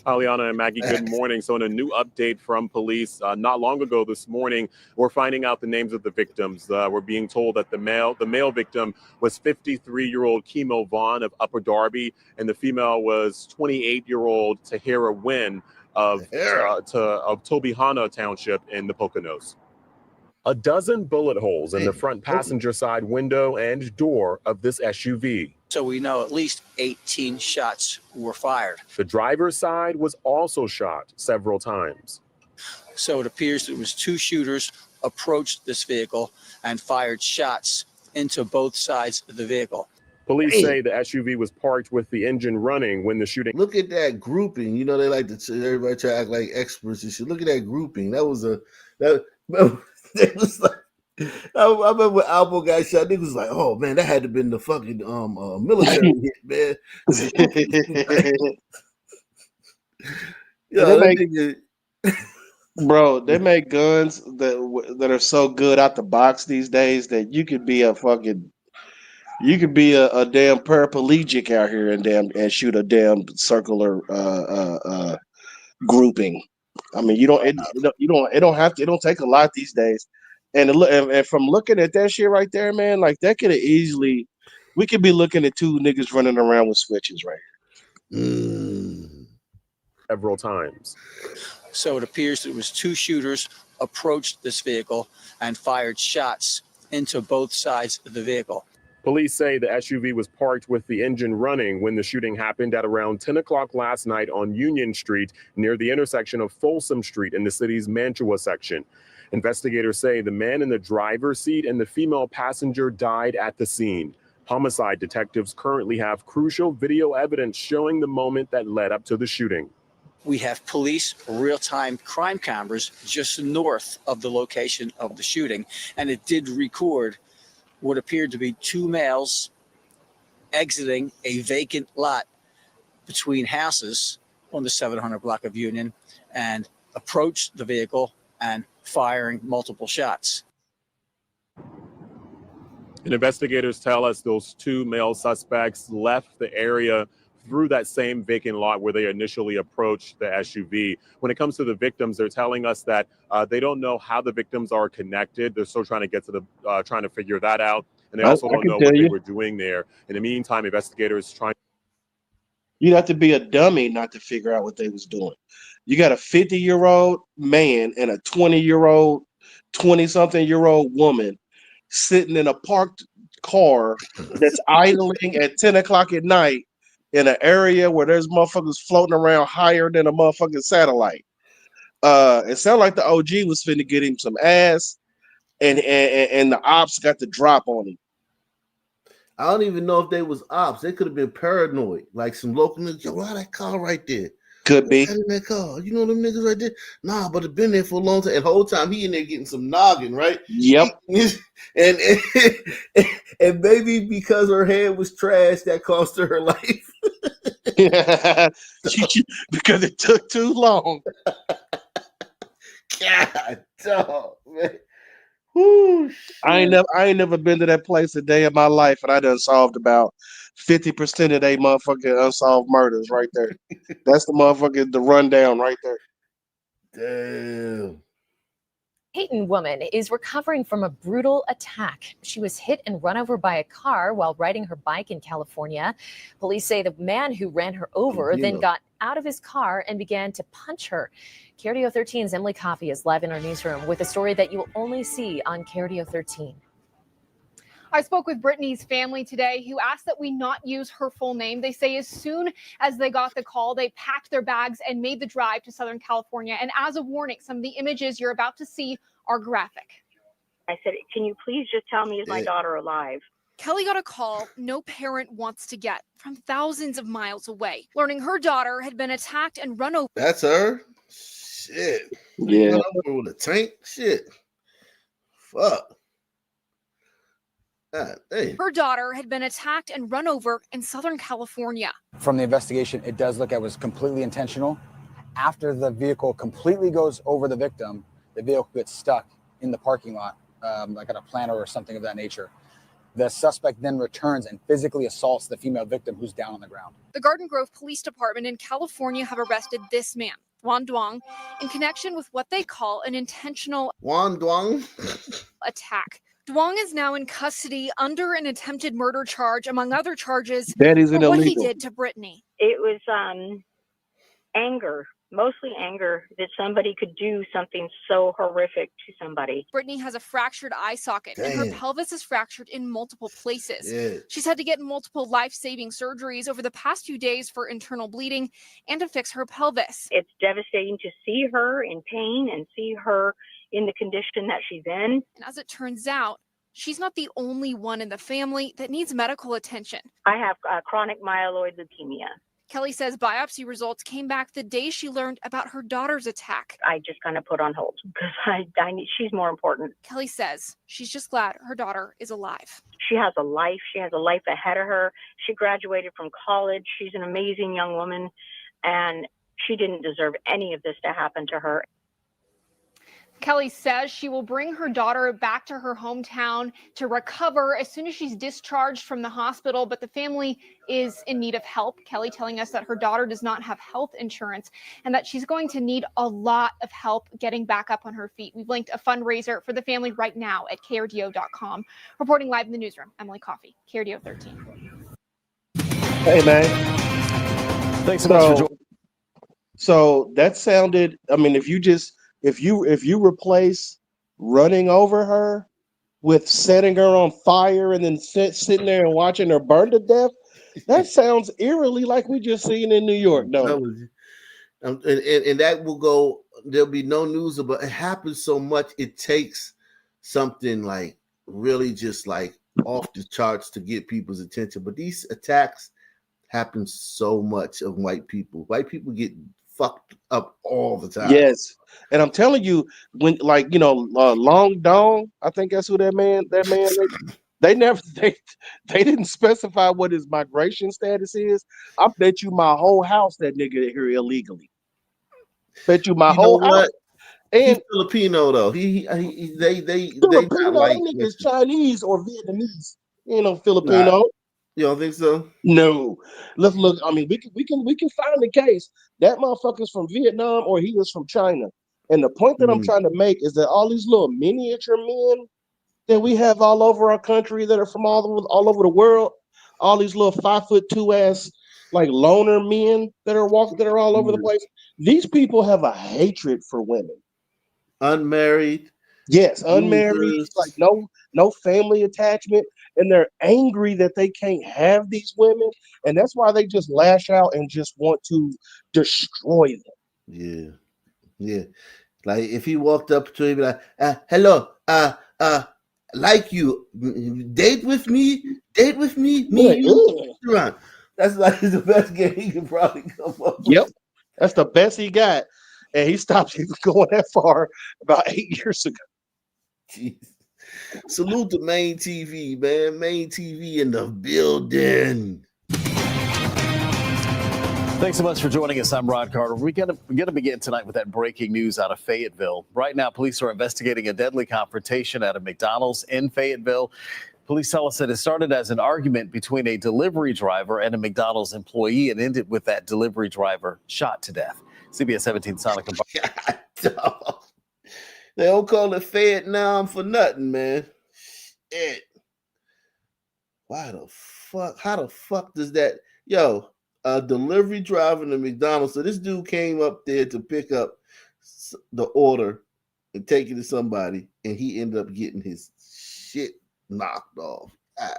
Aliana and Maggie, good morning. So in a new update from police, not long ago this morning, we're finding out the names of the victims. We're being told that the male victim was 53-year-old Kimo Vaughn of Upper Darby, and the female was 28-year-old Tahira Wynn of Tobyhanna Township in the Poconos. A dozen bullet holes in the front passenger side window and door of this SUV. So we know at least 18 shots were fired. The driver's side was also shot several times. So it appears there was 2 shooters approached this vehicle and fired shots into both sides of the vehicle. Police say the SUV was parked with the engine running when the shooting. Look at that grouping. You know, they like to everybody try to act like experts and shit. Look at that grouping. That was it was like, I remember when Albo got shot. Niggas was like, "Oh man, that had to have been the fucking military hit, man." Bro, they make guns that are so good out the box these days that you could be a damn paraplegic out here and shoot a damn circular grouping. I mean, it don't take a lot these days. And from looking at that shit right there, man, like that could have easily, we could be looking at 2 niggas running around with switches right here. Several times. So it appears there was 2 shooters approached this vehicle and fired shots into both sides of the vehicle. Police say the SUV was parked with the engine running when the shooting happened at around 10 o'clock last night on Union Street near the intersection of Folsom Street in the city's Mantua section. Investigators say the man in the driver's seat and the female passenger died at the scene. Homicide detectives currently have crucial video evidence showing the moment that led up to the shooting. We have police real-time crime cameras just north of the location of the shooting, and it did record what appeared to be 2 males exiting a vacant lot between houses on the 700 block of Union and approached the vehicle and firing multiple shots. And investigators tell us those 2 male suspects left the area through that same vacant lot where they initially approached the SUV. When it comes to the victims, they're telling us that they don't know how the victims are connected. They're still trying to get to the trying to figure that out, and they also don't know what they were doing there. In the meantime, investigators trying. You'd have to be a dummy not to figure out what they was doing. You got a 50-year-old man and a 20-year-old, 20-something-year-old woman sitting in a parked car that's idling at 10 o'clock at night in an area where there's motherfuckers floating around higher than a motherfucking satellite. It sounded like the OG was finna get him some ass, and the ops got the drop on him. I don't even know if they was ops. They could have been paranoid, like some local niggas. Yo, why that car right there? Could be. In that car. You know them niggas right there? Nah, but it been there for a long time. And the whole time he in there getting some noggin, right? Yep. And maybe because her head was trash, that cost her her life. Because it took too long. God, dog, man. I ain't never been to that place a day in my life, and I done solved about 50% of they motherfucking unsolved murders right there. That's the rundown right there. Damn. Hayton woman is recovering from a brutal attack. She was hit and run over by a car while riding her bike in California. Police say the man who ran her over then got out of his car and began to punch her. KRDO 13's Emily Coffey is live in our newsroom with a story that you will only see on KRDO 13. I spoke with Brittany's family today, who asked that we not use her full name. They say as soon as they got the call, they packed their bags and made the drive to Southern California. And as a warning, some of the images you're about to see are graphic. I said, can you please just tell me, is my daughter alive? Kelly got a call no parent wants to get from thousands of miles away, learning her daughter had been attacked and run over. That's her? Shit. Yeah. Run over with a tank? Shit. Fuck. God, hey. Her daughter had been attacked and run over in Southern California. From the investigation, it does look like it was completely intentional. After the vehicle completely goes over the victim, the vehicle gets stuck in the parking lot, like at a planter or something of that nature. The suspect then returns and physically assaults the female victim who's down on the ground. The Garden Grove Police Department in California have arrested this man, Juan Duong, in connection with what they call an intentional attack. Duong is now in custody under an attempted murder charge, among other charges, That is for an what he illegal. did to Brittany. It was anger, mostly anger that somebody could do something so horrific to somebody. Brittany has a fractured eye socket and her Damn. pelvis is fractured in multiple places. Yeah. She's had to get multiple life-saving surgeries over the past few days for internal bleeding and to fix her pelvis. It's devastating to see her in pain and see her in the condition that she's in. And as it turns out, she's not the only one in the family that needs medical attention. I have chronic myeloid leukemia. Kelly says biopsy results came back the day she learned about her daughter's attack. I just kind of put on hold because I need, she's more important. Kelly says she's just glad her daughter is alive. She has a life. She has a life ahead of her. She graduated from college. She's an amazing young woman, and she didn't deserve any of this to happen to her. Kelly says she will bring her daughter back to her hometown to recover as soon as she's discharged from the hospital, but the family is in need of help. Kelly telling us that her daughter does not have health insurance and that she's going to need a lot of help getting back up on her feet. We've linked a fundraiser for the family right now at krdo.com. Reporting live in the newsroom, Emily Coffey, KRDO 13. Hey, man. Thanks so much for joining. So that sounded, I mean, if you replace running over her with setting her on fire and then sitting there and watching her burn to death, that sounds eerily like we just seen in New York. No, and that will go. There'll be no news about it. Happens so much. It takes something like really just like off the charts to get people's attention. But these attacks happen so much of white people. White people get fucked up all the time. Yes, and I'm telling you, when Long Dong, I think that's who that man. They didn't specify what his migration status is. I bet you my whole house that nigga here illegally. Bet you my whole house. And he's Filipino though. They Filipino, not like that nigga's Chinese or Vietnamese. Filipino. You don't think so? No. Let's look. I mean, we can find the case. That motherfucker's from Vietnam or he is from China. And the point that I'm trying to make is that all these little miniature men that we have all over our country that are from all over the world, all these little 5'2" ass like loner men that are all over the place. These people have a hatred for women. Unmarried. Yes, unmarried, losers. like no family attachment, and they're angry that they can't have these women, and that's why they just lash out and just want to destroy them. Yeah, yeah. Like if he walked up to him, like, hello, like you, date with me, me, Like, you, restaurant. That's like the best game he could probably come up with. Yep, that's the best he got, and he stopped even going that far about 8 years ago. Jeez. Salute to Main TV, man. Main TV in the building. Thanks so much for joining us. I'm Rod Carter. We're going to begin tonight with that breaking news out of Fayetteville. Right now, police are investigating a deadly confrontation at a McDonald's in Fayetteville. Police tell us that it started as an argument between a delivery driver and a McDonald's employee and ended with that delivery driver shot to death. CBS 17 Sonica. They don't call it Vietnam for nothing, man. Shit. Why the fuck? How the fuck does that? Yo, a delivery driver in the McDonald's. So this dude came up there to pick up the order and take it to somebody, and he ended up getting his shit knocked off. God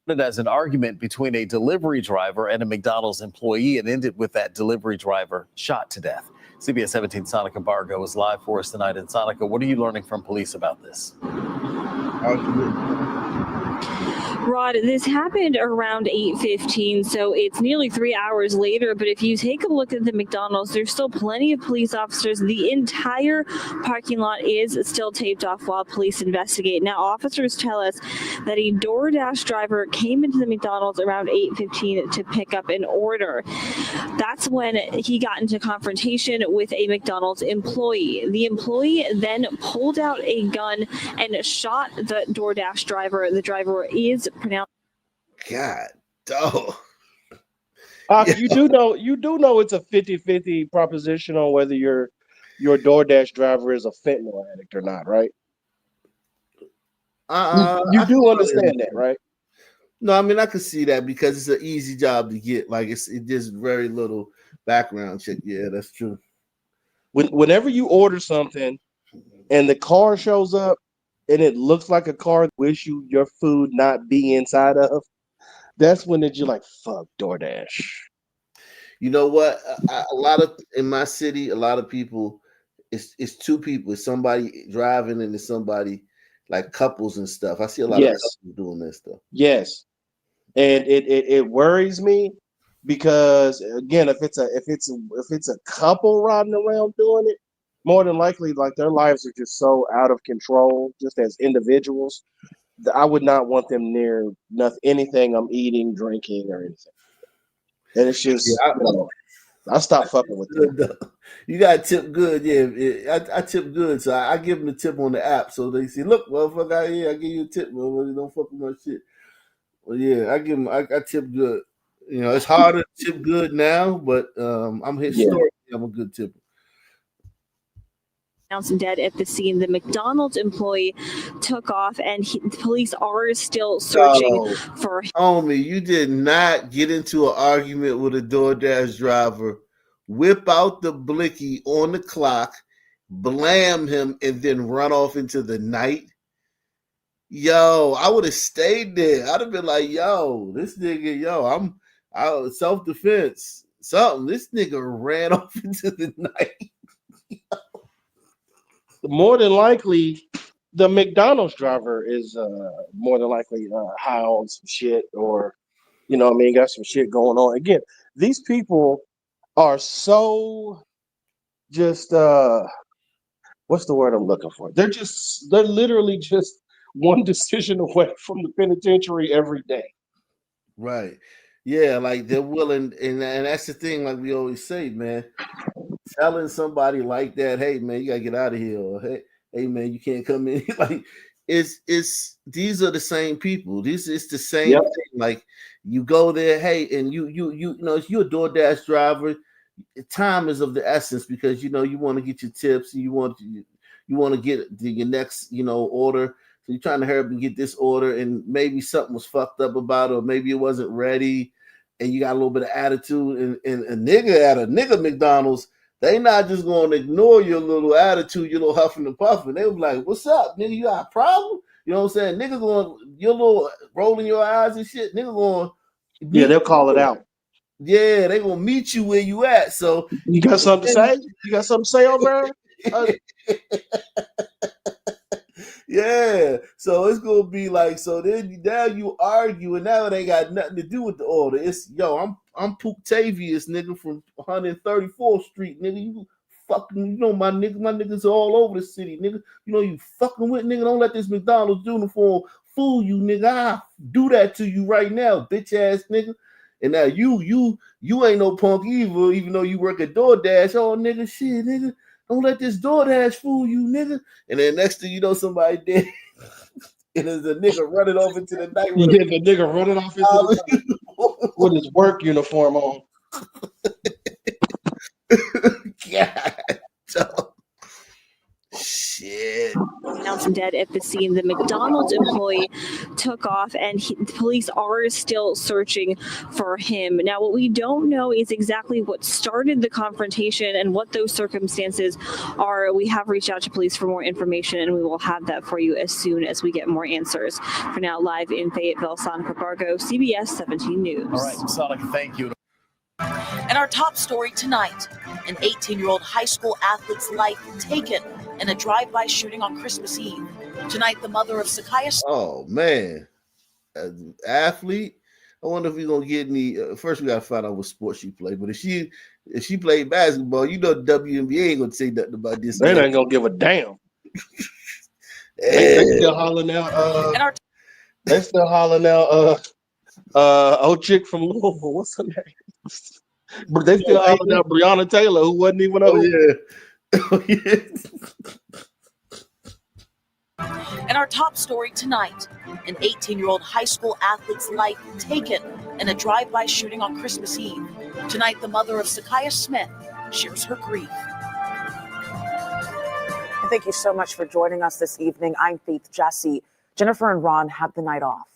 damn. As an argument between a delivery driver and a McDonald's employee and ended with that delivery driver shot to death. CBS 17 Sonica Bargo is live for us tonight. And Sonica, what are you learning from police about this? Rod, this happened around 8:15, so it's nearly 3 hours later. But if you take a look at the McDonald's, there's still plenty of police officers. The entire parking lot is still taped off while police investigate. Now, officers tell us that a DoorDash driver came into the McDonald's around 8:15 to pick up an order. That's when he got into confrontation with a McDonald's employee. The employee then pulled out a gun and shot the DoorDash driver. The driver is pronounced. God, dog. You do know it's a 50-50 proposition on whether your DoorDash driver is a fentanyl addict or not, right? You do understand that, right? No, I mean I could see that because it's an easy job to get. Like it just very little background check. Yeah, that's true. Whenever you order something and the car shows up and it looks like a car wish your food not be inside of, that's when you're like, fuck DoorDash. You know what? A lot of in my city, a lot of people, it's two people. It's somebody driving and it's somebody like couples and stuff. I see a lot of couples doing that stuff. Yes, and it worries me because again, if it's a couple riding around doing it, more than likely, like their lives are just so out of control, just as individuals. I would not want them near anything I'm eating, drinking, or anything. And it's just, I stopped fucking with them. You got to tip good, yeah. I tip good, so I give them the tip on the app, so they see, look, motherfucker, out here, I give you a tip, motherfucker, don't fuck with my shit. Well, yeah, I give them, I tip good. You know, it's harder to tip good now, but I'm historically, I'm a good tipper. Announced dead at the scene. The McDonald's employee took off, and police are still searching for him. Homie, you did not get into an argument with a DoorDash driver, whip out the blicky on the clock, blam him, and then run off into the night. Yo, I would have stayed there. I'd have been like, yo, this nigga, I'm self-defense. Something. This nigga ran off into the night. More than likely, the McDonald's driver is more than likely high on some shit, or got some shit going on. Again, these people are so just what's the word I'm looking for? They're literally just one decision away from the penitentiary every day. Right. Yeah, like they're willing, and that's the thing, like we always say, man. Telling somebody like that, hey man, you gotta get out of here, or hey man, you can't come in. Like it's these are the same people. It's the same thing. Like you go there, hey, and you know, if you're a DoorDash driver, time is of the essence because you want to get your tips and you want to get your next order. So you're trying to hurry up and get this order, and maybe something was fucked up about it, or maybe it wasn't ready, and you got a little bit of attitude. And a nigga at a nigga McDonald's, they not just going to ignore your little attitude, your little huffing and puffing. They be like, "What's up, nigga? You got a problem?" You know what I'm saying? Nigga going, your little rolling your eyes and shit. Nigga going, they'll call it out. Yeah, they gonna meet you where you at. So you got something to say? You got something to say over there? Yeah, so it's gonna be like, so then now you argue, and now it ain't got nothing to do with the order. It's I'm Puctavious, nigga, from 134th Street, nigga. You fucking, my niggas are all over the city, nigga. You fucking with, nigga. Don't let this McDonald's uniform fool you, nigga. I do that to you right now, bitch ass nigga. And now you ain't no punk either, even though you work at DoorDash. Oh, nigga, shit, nigga. Don't let this DoorDash fool you, nigga. And then next thing you know, somebody dead. And there's a nigga running off into the night. Yeah, the nigga running off into the night with his work uniform on. God. Shit. Announced dead at the scene. The McDonald's employee took off, and police are still searching for him. Now, what we don't know is exactly what started the confrontation and what those circumstances are. We have reached out to police for more information, and we will have that for you as soon as we get more answers. For now, live in Fayetteville, Sonica Bargo, CBS 17 News. All right, Sonica, thank you. And our top story tonight, an 18-year-old high school athlete's life taken in a drive-by shooting on Christmas Eve. Tonight, the mother of Sakiah. Oh, man. Athlete. I wonder if we're going to get any. First, we got to find out what sport she played. But if she played basketball, the WNBA ain't going to say nothing about this. They ain't going to give a damn. They still hollering out. They still hollering out. Old chick from Louisville. What's her name? But they still hollering out Breonna Taylor, who wasn't even. Oh yeah. And our top story tonight, an 18-year-old high school athlete's life taken in a drive-by shooting on Christmas Eve. Tonight, the mother of Sakiah Smith shares her grief. Thank you so much for joining us this evening. I'm Faith Jesse. Jennifer and Ron had the night off.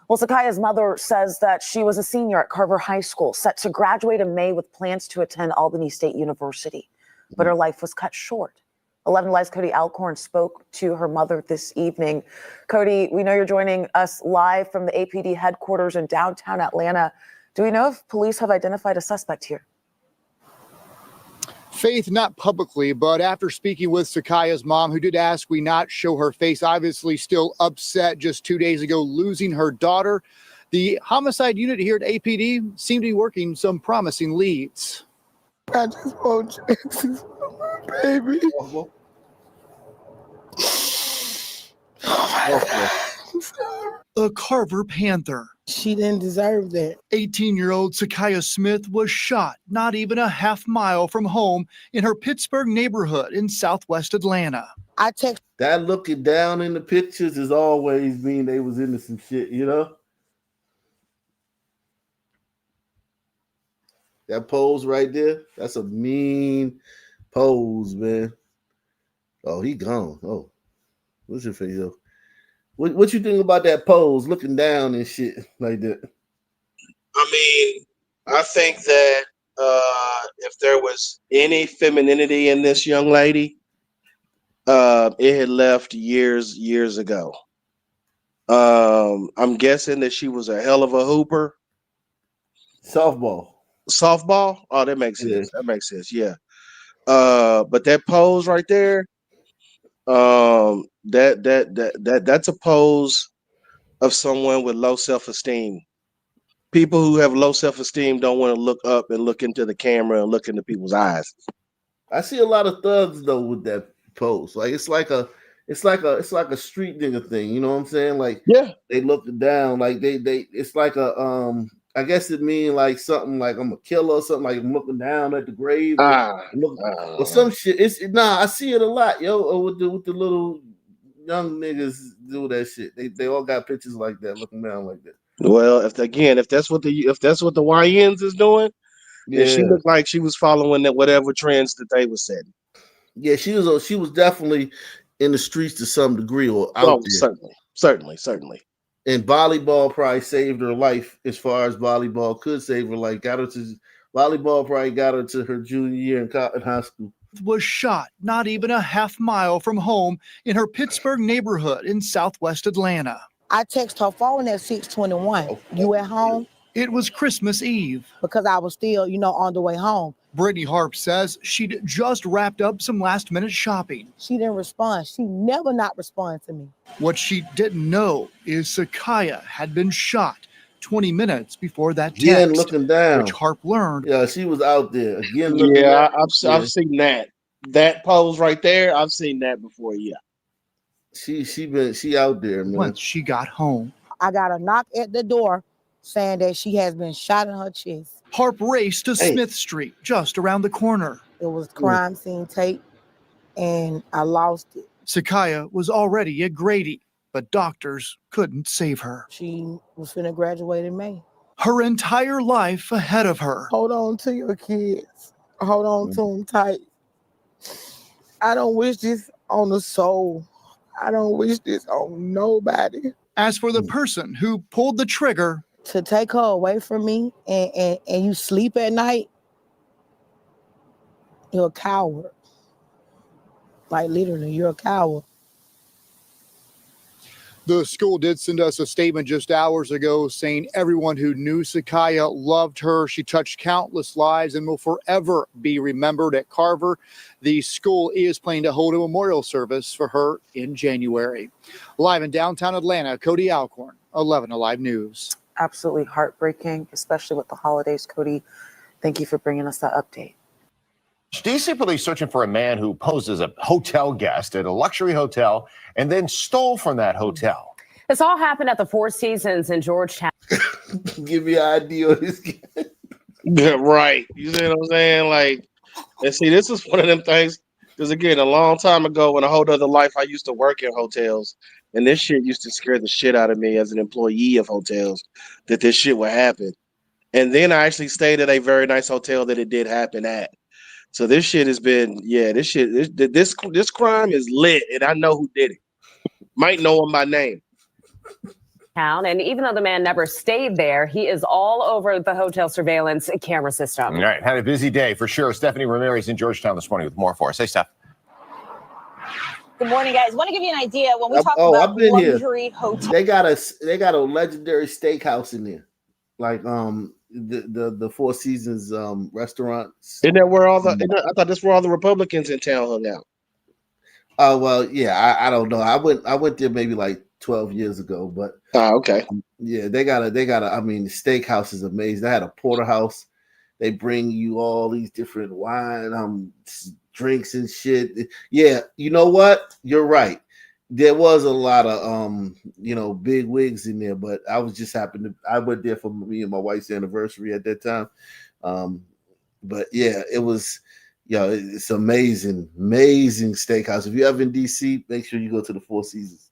Well, Sakiah's mother says that she was a senior at Carver High School, set to graduate in May with plans to attend Albany State University. But her life was cut short. 11 Live's Cody Alcorn spoke to her mother this evening. Cody, we know you're joining us live from the APD headquarters in downtown Atlanta. Do we know if police have identified a suspect here? Faith, not publicly, but after speaking with Sakiah's mom, who did ask we not show her face, obviously still upset just 2 days ago losing her daughter, the homicide unit here at APD seemed to be working some promising leads. I just want justice for my baby. A Carver Panther. She didn't deserve that. 18-year-old Sakiah Smith was shot not even a half mile from home in her Pittsburgh neighborhood in southwest Atlanta. That looking down in the pictures is always mean they was into some shit, That pose right there, that's a mean pose, man. Oh, he gone. Oh, what's your face? What you think about that pose, looking down and shit like that? I mean, I think that if there was any femininity in this young lady, it had left years ago. I'm guessing that she was a hell of a hooper. Softball. Oh, that makes sense. That makes sense. Yeah. But that pose right there, that's a pose of someone with low self-esteem. People who have low self-esteem don't want to look up and look into the camera and look into people's eyes. I see a lot of thugs though with that pose. Like it's like a street nigga thing. You know what I'm saying? Like they look down. Like they it's like a I guess it mean like something like I'm a killer or something, like I'm looking down at the grave or some shit. I see it a lot, with the little young niggas do that shit. They all got pictures like that, looking down like that. Well, if that's what the YNs is doing, then she Yeah, looked like she was following that whatever trends that they were setting. yeah. She was definitely in the streets to some degree or out Oh, there. certainly. And volleyball probably saved her life as far as volleyball could save her life. Volleyball probably got her to her junior year in high school. Was shot not even a half mile from home in her Pittsburgh neighborhood in southwest Atlanta. I text her phone at 6:21. You at home? It was Christmas Eve. Because I was still, on the way home. Brittany Harp says she'd just wrapped up some last-minute shopping. She didn't respond. She never not respond to me. What she didn't know is Sakaya had been shot 20 minutes before that text, Again, looking down. which Harp learned. Yeah, she was out there. Again, looking Yeah, down. I've seen that. That pose right there, I've seen that before. Yeah. She out there, man. Once she got home, I got a knock at the door saying that she has been shot in her chest. Harp raced to Smith Street, just around the corner. It was crime scene tape, and I lost it. Sakaya was already at Grady, but doctors couldn't save her. She was finna graduate in May. Her entire life ahead of her. Hold on to your kids. Hold on to them tight. I don't wish this on the soul. I don't wish this on nobody. As for the person who pulled the trigger, to take her away from me and you sleep at night, you're a coward. Like literally, you're a coward. the school did send us a statement just hours ago saying everyone who knew Sakaya loved her. She touched countless lives and will forever be remembered at Carver. The school is planning to hold a memorial service for her in January. Live in downtown Atlanta, Cody Alcorn, 11 Alive News. Absolutely heartbreaking, especially with the holidays, Cody. Thank you for bringing us that update. DC police searching for a man who posed as a hotel guest at a luxury hotel and then stole from that hotel. This all happened at the Four Seasons in Georgetown. Give me an idea of this guy. Yeah, right. You see what I'm saying? Like, and see, this is one of them things. Because again, a long time ago, in a whole other life, I used to work in hotels, and this shit used to scare the shit out of me as an employee of hotels that this shit would happen. And then I actually stayed at a very nice hotel that it did happen at. So this shit has been, this crime is lit, and I know who did it. Might know him by name. And even though the man never stayed there, he is all over the hotel surveillance camera system. All right, had a busy day for sure. Stephanie Ramirez in Georgetown this morning with more for us. Hey, Steph. Good morning, guys. Want to give you an idea when we talk about luxury hotels. They got a legendary steakhouse in there, like the Four Seasons restaurants. Isn't that where all the? I thought that's where all the Republicans in town hung out. Oh well, yeah. I don't know. I went there maybe like 12 years ago, but okay. Yeah, they got a. I mean, the steakhouse is amazing. They had a porterhouse. They bring you all these different wine, drinks and shit. Yeah, you know what? You're right. There was a lot of big wigs in there, but I was just I went there for me and my wife's anniversary at that time. But yeah, it was, it's amazing steakhouse. If you're ever in DC, make sure you go to the Four Seasons.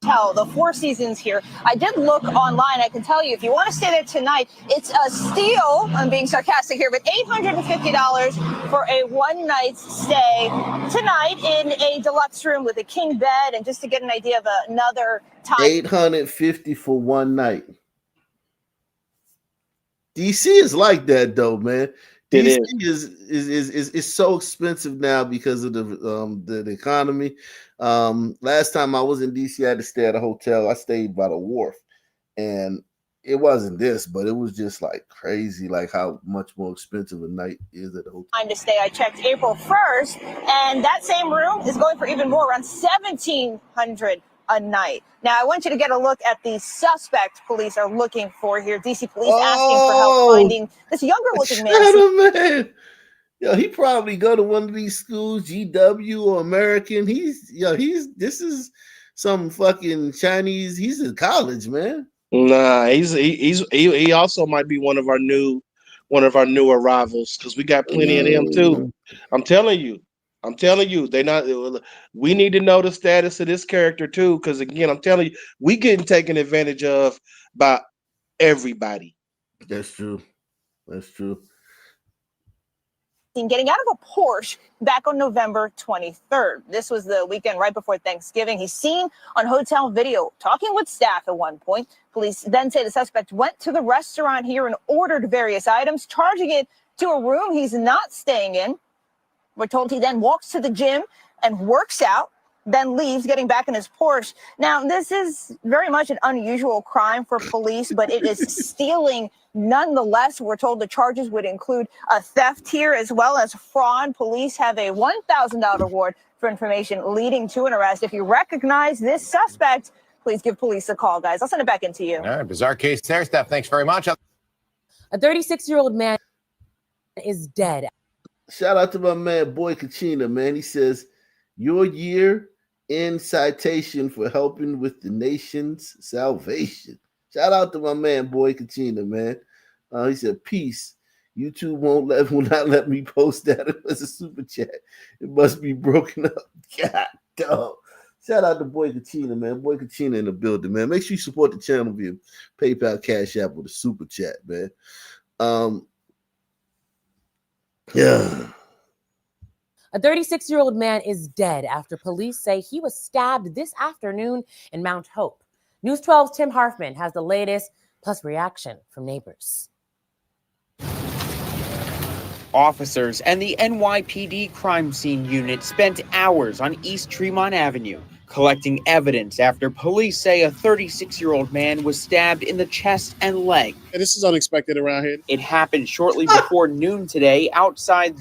The Four Seasons here. I did look online. I can tell you, if you want to stay there tonight, it's a steal. I'm being sarcastic here, but $850 for a one-night stay tonight in a deluxe room with a king bed. And just to get an idea of another time, $850 for one night. DC is like that though, man. DC is so expensive now because of the economy. Last time I was in DC, I had to stay at a hotel. I stayed by the wharf, and it wasn't this, but it was just like crazy, like how much more expensive a night is at a hotel. time to stay. I checked April 1st, and that same room is going for even more, around $1,700 a night. Now, I want you to get a look at the suspect police are looking for here. DC police asking for help finding this younger-looking man. Yo, he probably go to one of these schools, GW or American. This is some fucking Chinese. He's in college, man. Nah, he also might be one of our new arrivals because we got plenty of them too. I'm telling you. I'm telling you, they not. We need to know the status of this character too, because again, I'm telling you, we getting taken advantage of by everybody. That's true. That's true. Getting out of a Porsche back on November 23rd. This was the weekend right before Thanksgiving. He's seen on hotel video talking with staff at one point. Police then say the suspect went to the restaurant here and ordered various items, charging it to a room he's not staying in. We're told he then walks to the gym and works out, then leaves, getting back in his Porsche. Now, this is very much an unusual crime for police, but it is stealing nonetheless. We're told the charges would include a theft here as well as fraud. Police have a $1,000 reward for information leading to an arrest. If you recognize this suspect, please give police a call, guys. I'll send it back into you. All right, bizarre case there, Steph. Thanks very much. A 36-year-old man is dead. Shout out to my man, Boy Kachina, man. He says, your year in citation for helping with the nation's salvation. Shout out to my man, Boy Kachina, man. He said, peace. YouTube will not let me post that. It was a super chat. It must be broken up. God, dog. Shout out to Boy Kachina, man. Boy Kachina in the building, man. Make sure you support the channel via PayPal, Cash App, with a super chat, man. Yeah. A 36-year-old man is dead after police say he was stabbed this afternoon in Mount Hope. News 12's Tim Harfman has the latest, plus reaction from neighbors. Officers and the NYPD crime scene unit spent hours on East Tremont Avenue collecting evidence after police say a 36-year-old man was stabbed in the chest and leg. And this is unexpected around here. It happened shortly before noon today outside.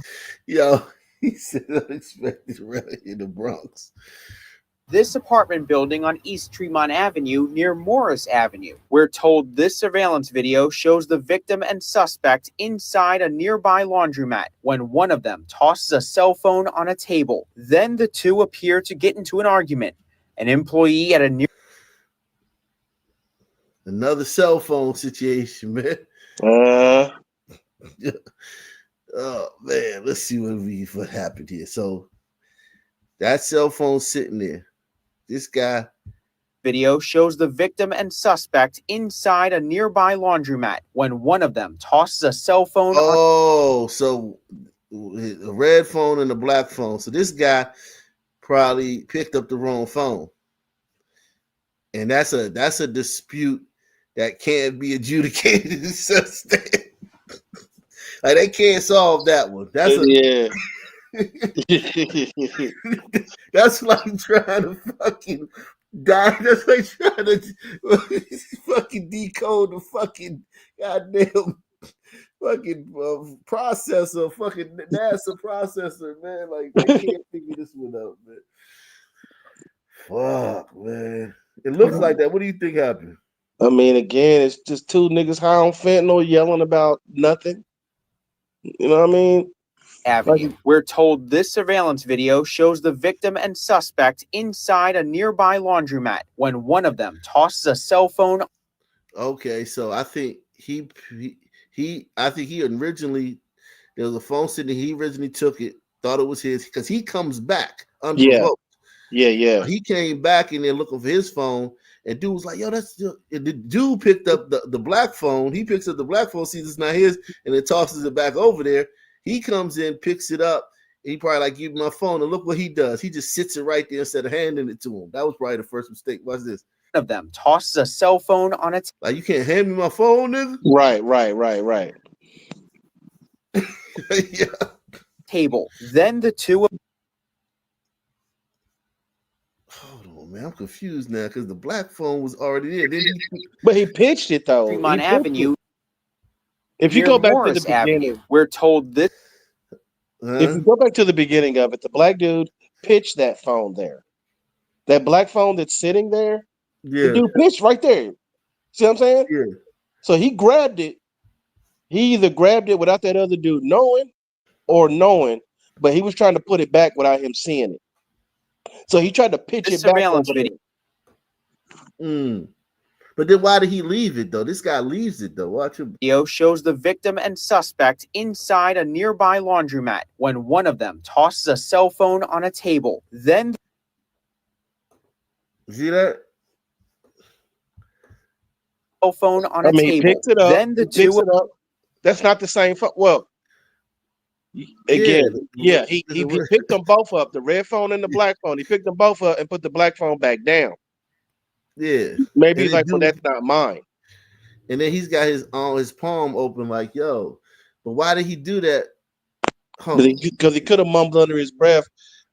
Yo, he said unexpected around in the Bronx. This apartment building on East Tremont Avenue near Morris Avenue. We're told this surveillance video shows the victim and suspect inside a nearby laundromat when one of them tosses a cell phone on a table. Then the two appear to get into an argument. An employee at a Another cell phone situation, man. Oh man, let's see what happened here. So that cell phone sitting there. This guy. Video shows the victim and suspect inside a nearby laundromat when one of them tosses a cell phone. So a red phone and a black phone. So this guy probably picked up the wrong phone, and that's a dispute that can't be adjudicated. Like they can't solve that one. That's like trying to fucking die. That's like trying to fucking decode the fucking goddamn fucking processor, fucking NASA processor, man. Like they can't figure this one out, man. Fuck, man. It looks like that. What do you think happened? I mean, again, it's just two niggas high on fentanyl yelling about nothing. You know what I mean? Avenue. We're told this surveillance video shows the victim and suspect inside a nearby laundromat when one of them tosses a cell phone. Okay, so I think he originally, there was a phone sitting. He originally took it, thought it was his, because he comes back unprovoked. Yeah. He came back and then looking for his phone, and dude was like, "Yo, that's the dude picked up the black phone. He picks up the black phone, sees it's not his, and then tosses it back over there. He comes in, picks it up, and he probably like, give me my phone, and look what he does. He just sits it right there instead of handing it to him. That was probably the first mistake. Watch this. One of them tosses a cell phone on its like, you can't hand me my phone, nigga. Right. Yeah. Table. Then the two. Hold on, man. I'm confused now because the black phone was already there. But he pitched it though. Tremont Avenue. If you go back to the beginning, Avenue, we're told this. If you go back to the beginning of it, the black dude pitched that phone there. That black phone that's sitting there, the dude pitched right there. See what I'm saying? Yeah. So he grabbed it. He either grabbed it without that other dude knowing or knowing, but he was trying to put it back without him seeing it. So he tried to pitch it back over there. But then why did he leave it though? This guy leaves it though. Watch him. Video shows the victim and suspect inside a nearby laundromat when one of them tosses a cell phone on a table. Then see that cell phone on I a mean, he table. picks it up. Then the He picks two it up. That's not the same phone. Well, again, he picked them both up, the red phone and the black phone. He picked them both up and put the black phone back down. Yeah. Maybe he's like, well, that's not mine. And then he's got his palm open, like, yo. But why did he do that? Because he could have mumbled under his breath,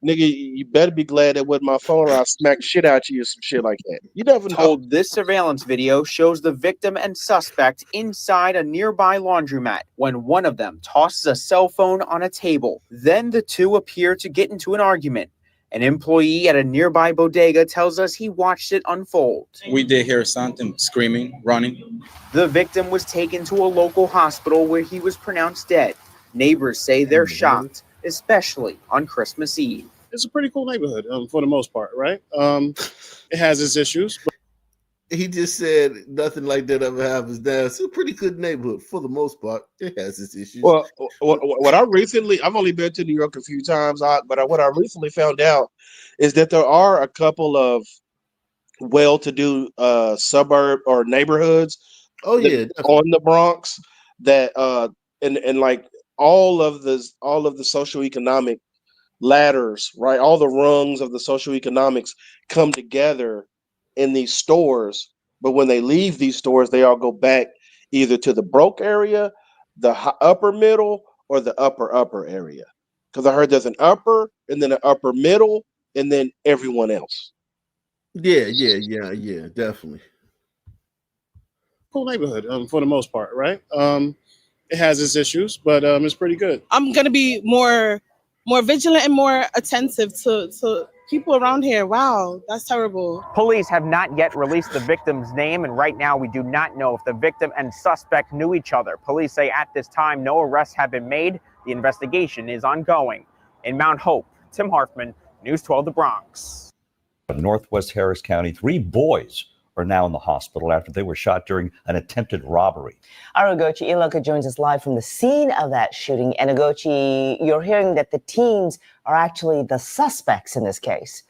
nigga, you better be glad that wasn't my phone or I'll smack the shit out of you or some shit like that. You never know. Told this surveillance video shows the victim and suspect inside a nearby laundromat when one of them tosses a cell phone on a table. Then the two appear to get into an argument. An employee at a nearby bodega tells us he watched it unfold. We did hear something, screaming, running. The victim was taken to a local hospital where he was pronounced dead. Neighbors say they're shocked, especially on Christmas Eve. It's a pretty cool neighborhood for the most part, right? It has its issues. But he just said nothing like that ever happens now. It's a pretty good neighborhood for the most part. It has its issues. Well, I've only been to New York a few times, but what I recently found out is that there are a couple of well-to-do suburb or neighborhoods. Oh yeah, on the Bronx that and like all of the socioeconomic ladders, right? All the rungs of the socioeconomics come together in these stores, but when they leave these stores, they all go back either to the broke area, the upper middle, or the upper area. Because I heard there's an upper and then an upper middle and then everyone else. Yeah, definitely. cool neighborhood for the most part, right? It has its issues, but it's pretty good. I'm gonna be more vigilant and more attentive to people around here. Wow, that's terrible. Police have not yet released the victim's name, and right now we do not know if the victim and suspect knew each other. Police say at this time no arrests have been made. The investigation is ongoing. In Mount Hope, Tim Harfman, News 12 The Bronx. Northwest Harris County, 3 boys are now in the hospital after they were shot during an attempted robbery. Our Ugochi Iloka joins us live from the scene of that shooting. And Ugochi, you're hearing that the teens are actually the suspects in this case.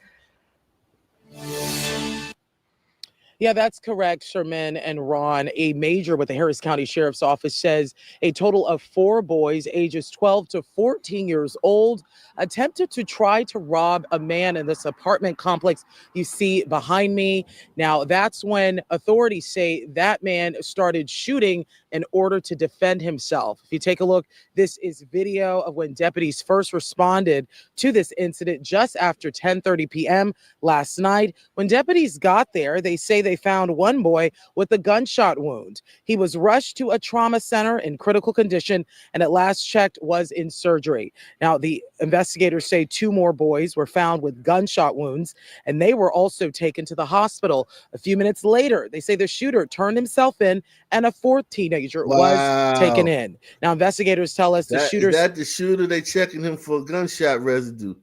Yeah, that's correct, Sherman and Ron. A major with the Harris County Sheriff's Office says a total of 4 boys ages 12 to 14 years old attempted to try to rob a man in this apartment complex you see behind me. Now, that's when authorities say that man started shooting in order to defend himself. If you take a look, this is video of when deputies first responded to this incident just after 10:30 p.m. last night. When deputies got there, they say they found one boy with a gunshot wound. He was rushed to a trauma center in critical condition and at last checked was in surgery. Now, the investigators say 2 more boys were found with gunshot wounds and they were also taken to the hospital. A few minutes later, they say the shooter turned himself in and a 4th teenager was taken in. Now, investigators tell us the shooter. Is that the shooter? They checking him for gunshot residue.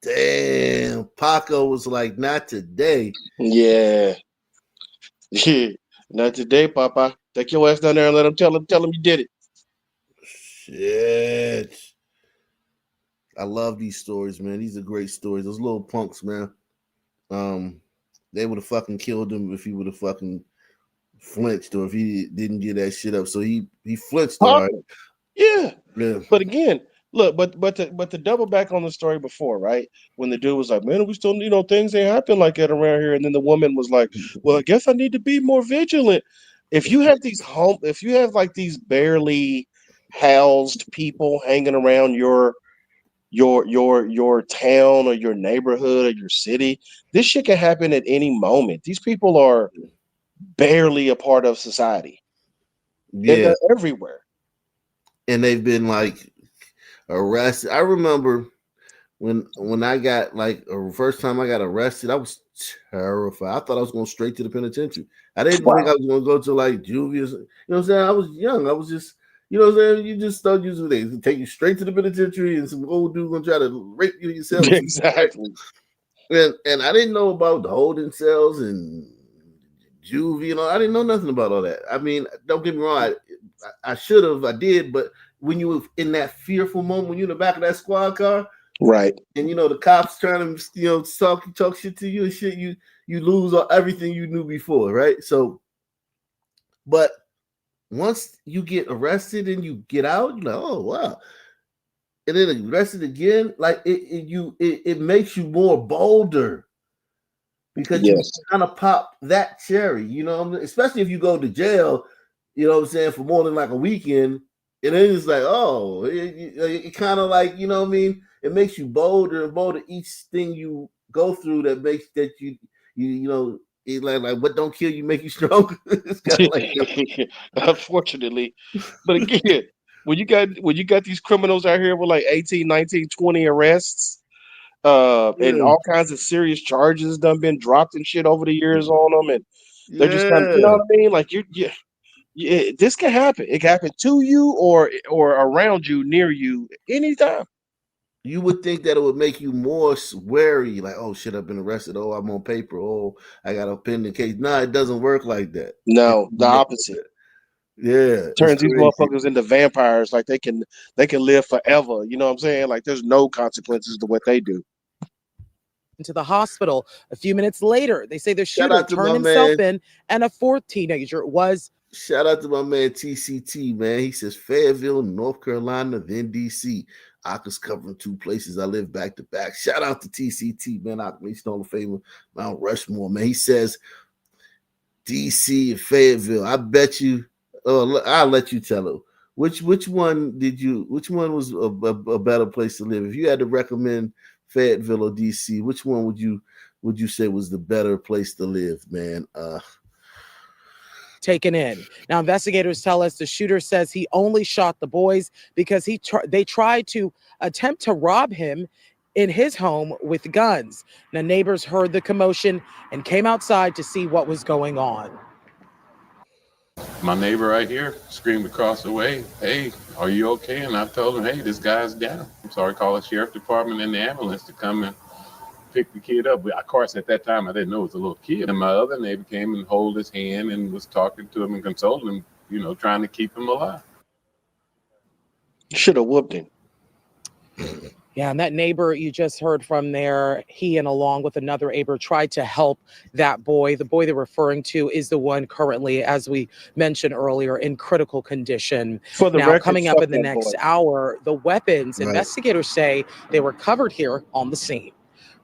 Damn, Paco was like, not today. Yeah. Not today, Papa. Take your ass down there and let him tell him you did it. Shit. I love these stories, man. These are great stories. Those little punks, man. They would have fucking killed him if he would have fucking flinched or if he didn't get that shit up. So he flinched, all right. Yeah. But again, look, but to double back on the story before, right? When the dude was like, man, we still, things ain't happen like that around here. And then the woman was like, well, I guess I need to be more vigilant. If you have like these barely housed people hanging around your town or your neighborhood or your city, this shit can happen at any moment. These people are barely a part of society. Yeah. They're everywhere. And they've been like arrested. I remember when I got first time I got arrested, I was terrified. I thought I was going straight to the penitentiary. I didn't think I was going to go to like juvie. You know what I'm saying? I was young. I was just, you know what I'm saying? You just thought they take you straight to the penitentiary and some old dude going to try to rape you yourself. Exactly. And I didn't know about the holding cells and juvie, you know, I didn't know nothing about all that. I mean, don't get me wrong, I should have, I did, but when you were in that fearful moment, when you're in the back of that squad car, right, and you know the cops trying to, you know, talk shit to you and shit, you lose everything you knew before, right? So, but once you get arrested and you get out, you're like, oh wow, and then arrested again, like it makes you more bolder because you yes, kind of pop that cherry, you know, especially if you go to jail, you know what I'm saying, for more than like a weekend, and then it's like, oh, it kind of like, you know what I mean, it makes you bolder and bolder each thing you go through that makes that you know, it like what don't kill you make you stronger. It's kind of like that. unfortunately. But again, when you got these criminals out here with like 18, 19, 20 arrests, and Yeah. all kinds of serious charges done been dropped and shit over the years on them, and they're just kind of, you know Yeah. what I mean? Like this can happen. It can happen to you or around you, near you, anytime. You would think that it would make you more wary, like, oh shit, I've been arrested. Oh, I'm on paper. Oh, I got a pending case. No, it doesn't work like that. It No, the doesn't work like opposite. that. Yeah, it's Turns these crazy. motherfuckers into vampires. Like they can live forever. You know what I'm saying? Like there's no consequences to what they do. Into the hospital. A few minutes later, they say the Shout shooter out to turned my himself man. in, and a fourth teenager was. Shout out to my man TCT, man. He says Fayetteville, North Carolina, then DC. Aka's covering two places. I live back to back. Shout out to TCT, man. He's Hall of Famer, Mount Rushmore, man. He says DC and Fayetteville. I bet you. I'll let you tell it. Which one did you? Which one was a better place to live? If you had to recommend Fayetteville or DC, which one would you say was the better place to live, man? Taken in. Now, investigators tell us the shooter says he only shot the boys because they tried to attempt to rob him in his home with guns. Now, neighbors heard the commotion and came outside to see what was going on. My neighbor right here screamed across the way, "Hey, are you okay?" And I told him, "Hey, this guy's down." So I called the sheriff department and the ambulance to come and pick the kid up. Of course, at that time, I didn't know it was a little kid. And my other neighbor came and held his hand and was talking to him and consoling him, you know, trying to keep him alive. Should have whooped him. Yeah, and that neighbor you just heard from there, he and along with another neighbor tried to help that boy. The boy they're referring to is the one currently, as we mentioned earlier, in critical condition. For the now, record, coming up fuck in the that next boy. hour, the weapons, Right. investigators say they were covered here on the scene.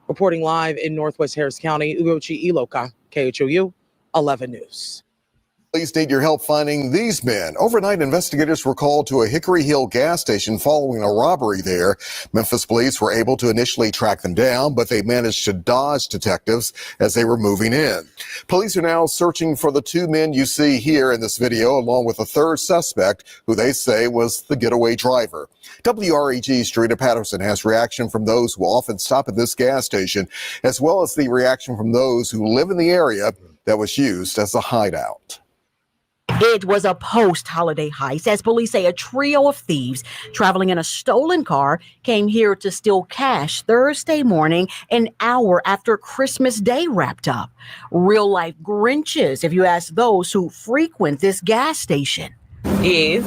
Reporting live in Northwest Harris County, Ugochi Iloka, KHOU 11 News. Police need your help finding these men. Overnight, investigators were called to a Hickory Hill gas station following a robbery there. Memphis police were able to initially track them down, but they managed to dodge detectives as they were moving in. Police are now searching for the two men you see here in this video, along with a third suspect who they say was the getaway driver. WREG's Drita Patterson has reaction from those who often stop at this gas station, as well as the reaction from those who live in the area that was used as a hideout. It was a post-holiday heist, as police say a trio of thieves traveling in a stolen car came here to steal cash Thursday morning, an hour after Christmas Day wrapped up. Real-life Grinches, if you ask those who frequent this gas station. Yes.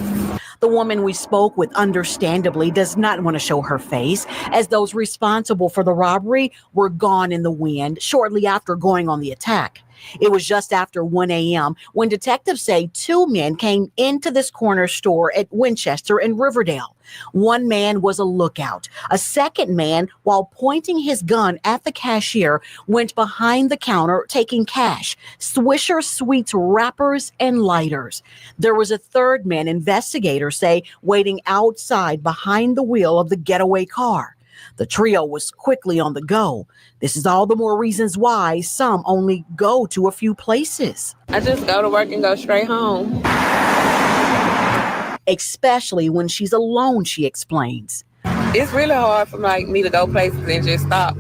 The woman we spoke with understandably does not want to show her face, as those responsible for the robbery were gone in the wind shortly after going on the attack. It was just after 1 a.m. when detectives say two men came into this corner store at Winchester and Riverdale. One man was a lookout. A second man, while pointing his gun at the cashier, went behind the counter taking cash, Swisher Sweets wrappers, and lighters. There was a third man, investigators say, waiting outside behind the wheel of the getaway car. The trio was quickly on the go. This is all the more reasons why some only go to a few places. I just go to work and go straight home. Especially when she's alone, she explains. It's really hard for me to go places and just stop.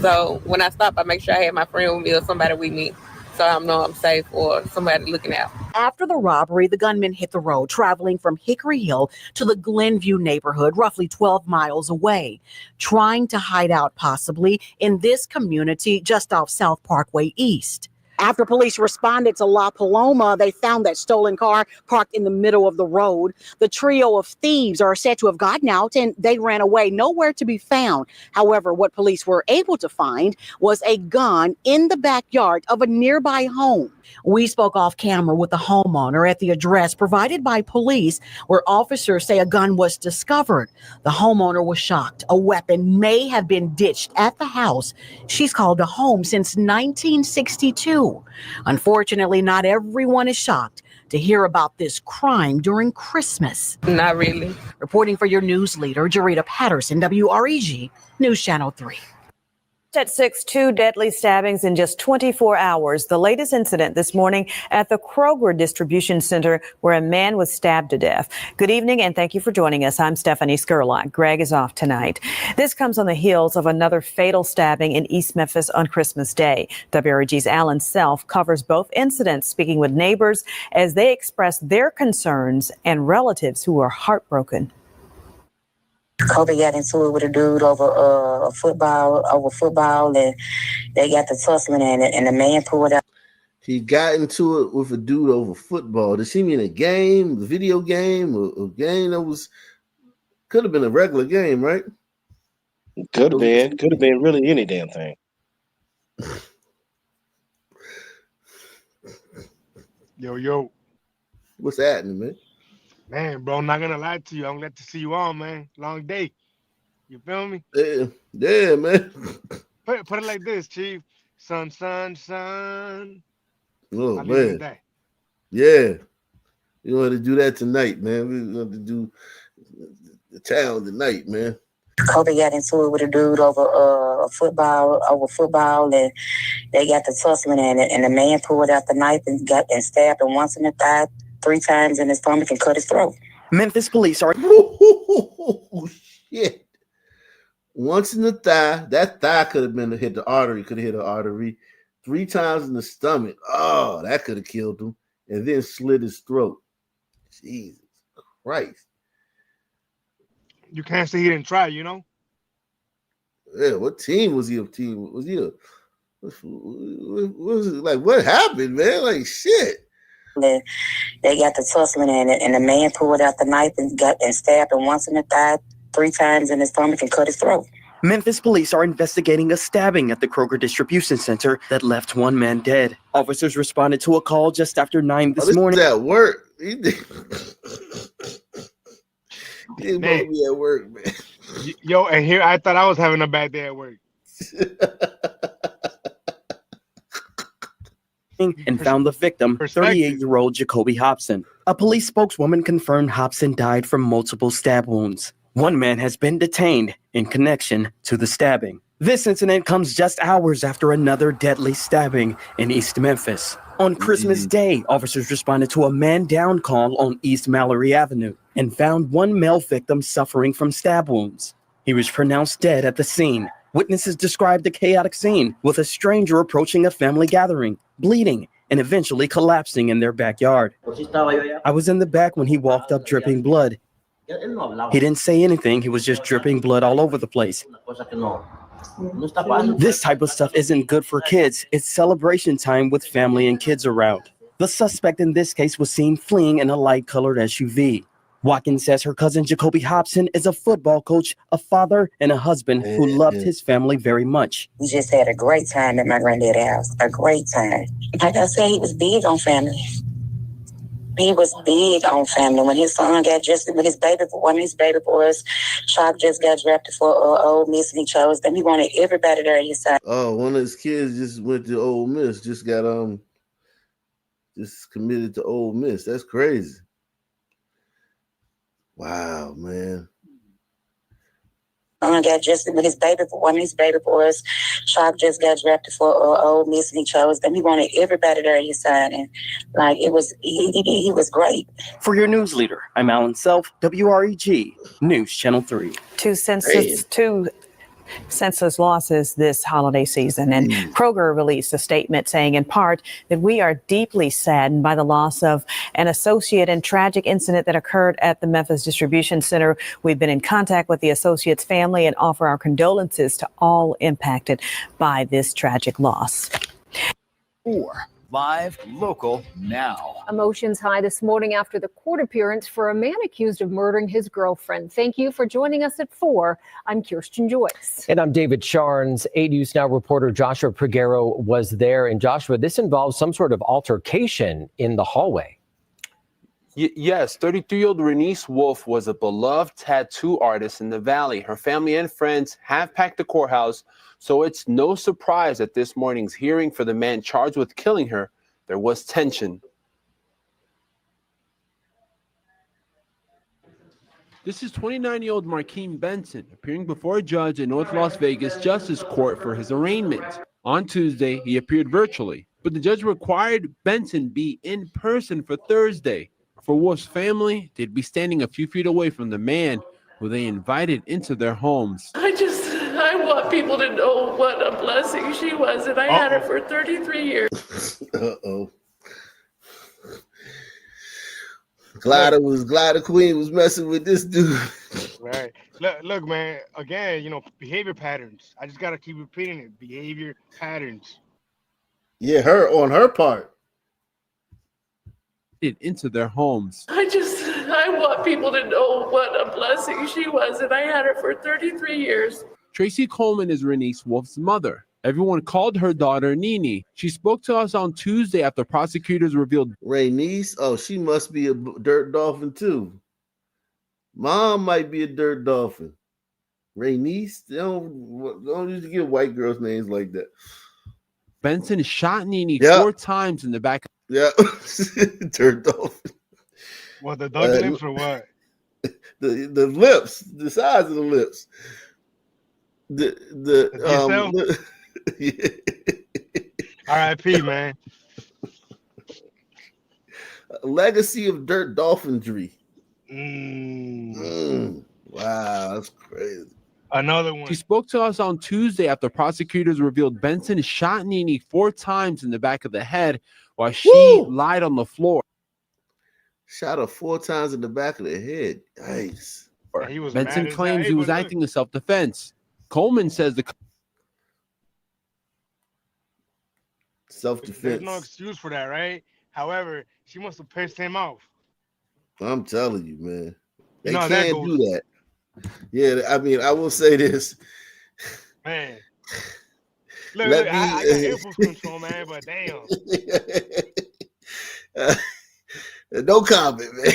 So when I stop, I make sure I have my friend with me or somebody with me, so I know I'm safe or somebody looking out. After the robbery, the gunman hit the road, traveling from Hickory Hill to the Glenview neighborhood, roughly 12 miles away, trying to hide out possibly in this community just off South Parkway East. After police responded to La Paloma, they found that stolen car parked in the middle of the road. The trio of thieves are said to have gotten out and they ran away, nowhere to be found. However, what police were able to find was a gun in the backyard of a nearby home. We spoke off camera with the homeowner at the address provided by police, where officers say a gun was discovered. The homeowner was shocked. A weapon may have been ditched at the house she's called a home since 1962. Unfortunately, not everyone is shocked to hear about this crime during Christmas. Not really. Reporting for your news leader, Jarita Patterson, WREG News Channel 3. At 6, 2 deadly stabbings in just 24 hours. The latest incident this morning at the Kroger distribution center where a man was stabbed to death. Good evening and thank you for joining us. I'm Stephanie Skurlock. Greg is off tonight. This comes on the heels of another fatal stabbing in East Memphis on Christmas Day. WREG's Alan Self covers both incidents, speaking with neighbors as they express their concerns and relatives who are heartbroken. Kobe got into it with a dude over football, and they got the tussling and the man pulled out. He got into it with a dude over football. Does he mean a game, a video game, or a game that could have been a regular game, right? Could have been really any damn thing. Yo. What's happening, man? Man, bro, I'm not gonna lie to you. I'm glad to see you on, man. Long day. You feel me? Yeah, man. Put it like this, Chief. Sun. Oh, man. Yeah. You want to do that tonight, man. We're going to do the town tonight, man. Kobe got into it with a dude over football, and they got the tussling and the man pulled out the knife and stabbed him once in the thigh, 3 times in his stomach, and cut his throat. Memphis police are. Oh, shit. Once in the thigh. That thigh could have been hit the artery. Could have hit the artery. 3 times in the stomach. Oh, that could have killed him. And then slit his throat. Jesus Christ. You can't say he didn't try, you know? Yeah, what team was he? Was he a? What was it like? What happened, man? Like shit. They got the tussling and the man pulled out the knife and stabbed him once in the thigh, 3 times in his stomach, and cut his throat. Memphis police are investigating a stabbing at the Kroger distribution center that left 1 man dead. Officers responded to a call just after 9 this morning. At work. He didn't be at work, man. Yo, and here I thought I was having a bad day at work. And found the victim, 38-year-old Jacoby Hobson. A police spokeswoman confirmed Hobson died from multiple stab wounds. 1 man has been detained in connection to the stabbing. This incident comes just hours after another deadly stabbing in East Memphis. On Christmas Day, officers responded to a man-down call on East Mallory Avenue and found 1 male victim suffering from stab wounds. He was pronounced dead at the scene. Witnesses described the chaotic scene with a stranger approaching a family gathering, bleeding, and eventually collapsing in their backyard. I was in the back when he walked up dripping blood. He didn't say anything. He was just dripping blood all over the place. This type of stuff isn't good for kids. It's celebration time with family and kids around. The suspect in this case was seen fleeing in a light-colored SUV. Watkins says her cousin Jacoby Hobson is a football coach, a father, and a husband who loved his family very much. We just had a great time at my granddad's house. A great time. Like I said, he was big on family. He was big on family. When his son got drafted with one of his baby boys, Chop just got drafted for Ole Miss, and he chose them. He wanted everybody there at his side. Oh, one of his kids just went to Ole Miss. Just got just committed to Ole Miss. That's crazy. Wow, man. Got drafted with one of his baby boys. Chop just got drafted for Ole Miss, and he chose them. He wanted everybody there at his side, and he was great. For your news leader, I'm Alan Self, WREG News Channel 3. 2 senseless losses this holiday season. And Kroger released a statement saying in part that we are deeply saddened by the loss of an associate and tragic incident that occurred at the Memphis distribution center. We've been in contact with the associate's family and offer our condolences to all impacted by this tragic loss. 4. Live, local, now. Emotions high this morning after the court appearance for a man accused of murdering his girlfriend. Thank you for joining us at 4. I'm Kirsten Joyce. And I'm David Sharns. 8 News Now reporter Joshua Pregero was there. And Joshua, this involves some sort of altercation in the hallway. Yes, 33-year-old Renice Wolf was a beloved tattoo artist in the Valley. Her family and friends have packed the courthouse, so it's no surprise at this morning's hearing for the man charged with killing her, there was tension. This is 29-year-old Markeem Benson appearing before a judge in North Las Vegas Justice Court for his arraignment. On Tuesday, he appeared virtually, but the judge required Benson be in person for Thursday. For Wolf's family, they'd be standing a few feet away from the man who they invited into their homes. I want people to know what a blessing she was, and I had her for 33 years. Uh-oh. Glider Queen was messing with this dude. Right. Look, man, again, behavior patterns. I just got to keep repeating it. Behavior patterns. Yeah, on her part. Into their homes. I want people to know what a blessing she was, and I had her for 33 years. Tracy Coleman is Renice Wolf's mother. Everyone called her daughter Nene. She spoke to us on Tuesday after prosecutors revealed Renice, oh, she must be a dirt dolphin too. Mom might be a dirt dolphin. Renice, don't used to give white girls names like that. Benson shot Nene 4 times in the back. Yeah, dirt dolphin. What, the dog lips or what? The lips, the size of the lips. R.I.P. man. A legacy of dirt dolphinry. Wow, that's crazy. Another one. She spoke to us on Tuesday after prosecutors revealed Benson shot Nene 4 times in the back of the head while she lied on the floor. Shot her 4 times in the back of the head. Nice. Benson claims he was acting in self-defense. Coleman says the self-defense. There's no excuse for that, right? However, she must have pissed him off. I'm telling you, man. They You know, can't do that. Yeah, I mean, I will say this. Man. Look, I got impulse control, man, but damn. No comment, man.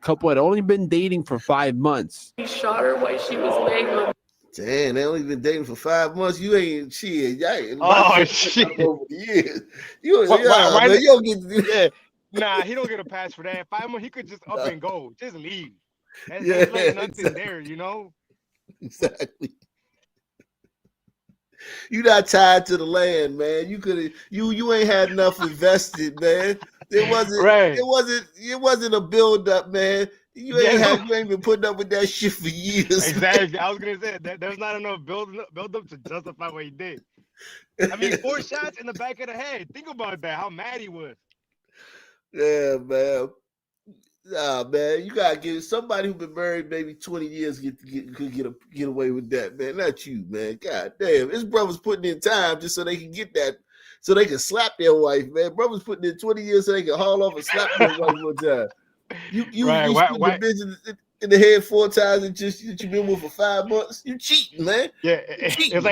Couple had only been dating for 5 months. He shot her while she was laying on. Damn, they only been dating for 5 months. You ain't shit. Oh shit! Over the years. You don't get. Nah, he don't get a pass for that. 5 months, he could just up and go, just leave. That's like nothing there, Exactly. You not tied to the land, man. You could you ain't had enough invested, man. It wasn't a build up, man. You ain't been putting up with that shit for years. Exactly. Man. I was gonna say that there's not enough build up to justify what he did. I mean, 4 shots in the back of the head. Think about that. How mad he was. Yeah, man. Nah, man, you gotta get somebody who's been married maybe 20 years could get away with that, man. Not you, man. God damn, his brother's putting in time just so they can get that, so they can slap their wife, man. Brother's putting in 20 years so they can haul off and slap their wife one time. You shoot the bitch in the head 4 times and just you've been with for 5 months. You cheating, man. Yeah, it's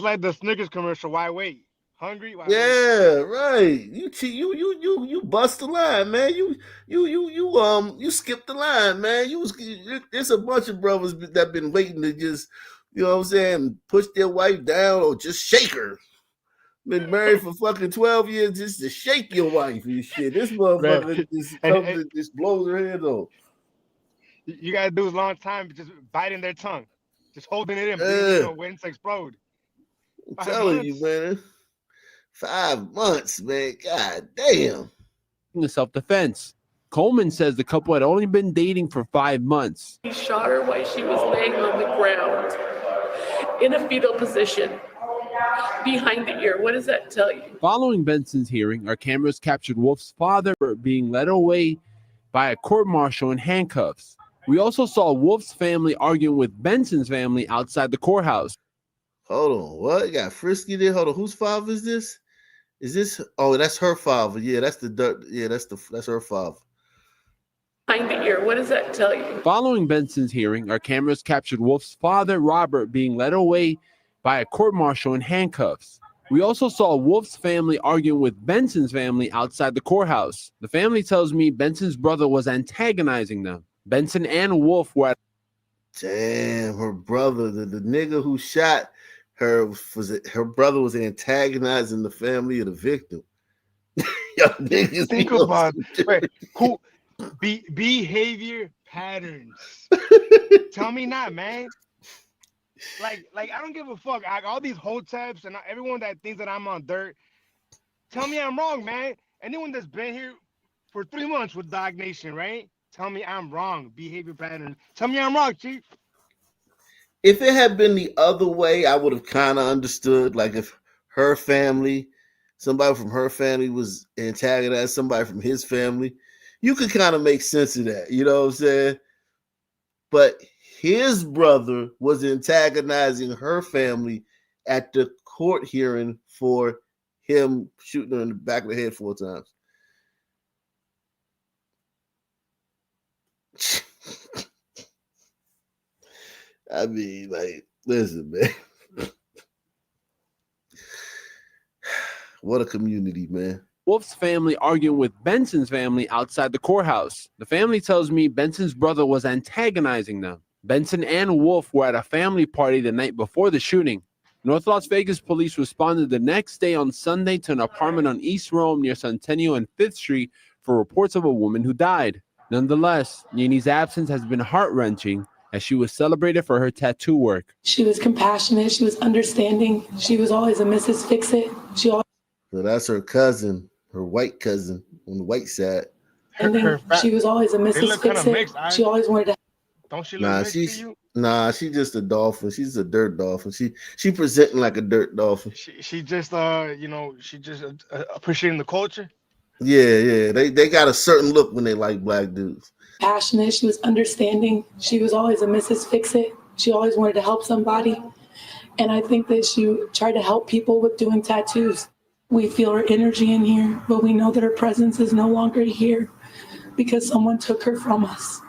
like the Snickers commercial. Why wait? Hungry? Why wait? Right. You cheat. You bust the line, man. You skipped the line, man. There's a bunch of brothers that been waiting to just, you know what I'm saying, push their wife down or just shake her. Been married for fucking 12 years just to shake your wife and shit. This motherfucker just comes and just blows her head off. You gotta do a long time just biting their tongue, just holding it in, waiting to explode. I'm telling you, man. 5 months, man. God damn. In self-defense. Coleman says the couple had only been dating for 5 months. He shot her while she was laying on the ground in a fetal position behind the ear. What does that tell you? Following Benson's hearing, our cameras captured Wolf's father being led away by a court-martial in handcuffs. We also saw Wolf's family arguing with Benson's family outside the courthouse. Hold on, what? You got frisky there? Hold on, whose father is this? Is this? Oh, that's her father. Yeah, that's the dirt. Yeah, that's her father. Behind the ear, what does that tell you? Following Benson's hearing, our cameras captured Wolf's father, Robert, being led away by a court martial in handcuffs. We also saw Wolf's family arguing with Benson's family outside the courthouse. The family tells me Benson's brother was antagonizing them. Benson and Wolf were at. Damn, her brother, the nigga who shot her, her brother was antagonizing the family of the victim. Y'all niggas Think be on about some wait, who behavior patterns. Tell me not, man. Like I don't give a fuck. All these hoteps and everyone that thinks that I'm on dirt, tell me I'm wrong, man. Anyone that's been here for 3 months with Dog Nation, right? Tell me I'm wrong. Behavior patterns. Tell me I'm wrong, Chief. If it had been the other way, I would have kind of understood. Like if her family, somebody from her family was antagonizing somebody from his family, you could kind of make sense of that. You know what I'm saying? But his brother was antagonizing her family at the court hearing for him shooting her in the back of the head 4 times. I mean, like, listen, man. What a community, man. Wolf's family arguing with Benson's family outside the courthouse. The family tells me Benson's brother was antagonizing them. Benson and Wolf were at a family party the night before the shooting. North Las Vegas police responded the next day on Sunday to an apartment on East Rome near Centennial and 5th Street for reports of a woman who died. Nonetheless, Nini's absence has been heart-wrenching as she was celebrated for her tattoo work. She was compassionate. She was understanding. She was always a Mrs. Fix-It. She always. So that's her cousin, her white cousin on the white side. She was always a Mrs. Fix-It. She always wanted to. Don't she look mixed to you? She's just a dolphin. She's a dirt dolphin. She presenting like a dirt dolphin. She just she just appreciating the culture. Yeah. They got a certain look when they like black dudes. Passionate. She was understanding. She was always a Mrs. Fix-It. She always wanted to help somebody. And I think that she tried to help people with doing tattoos. We feel her energy in here, but we know that her presence is no longer here because someone took her from us.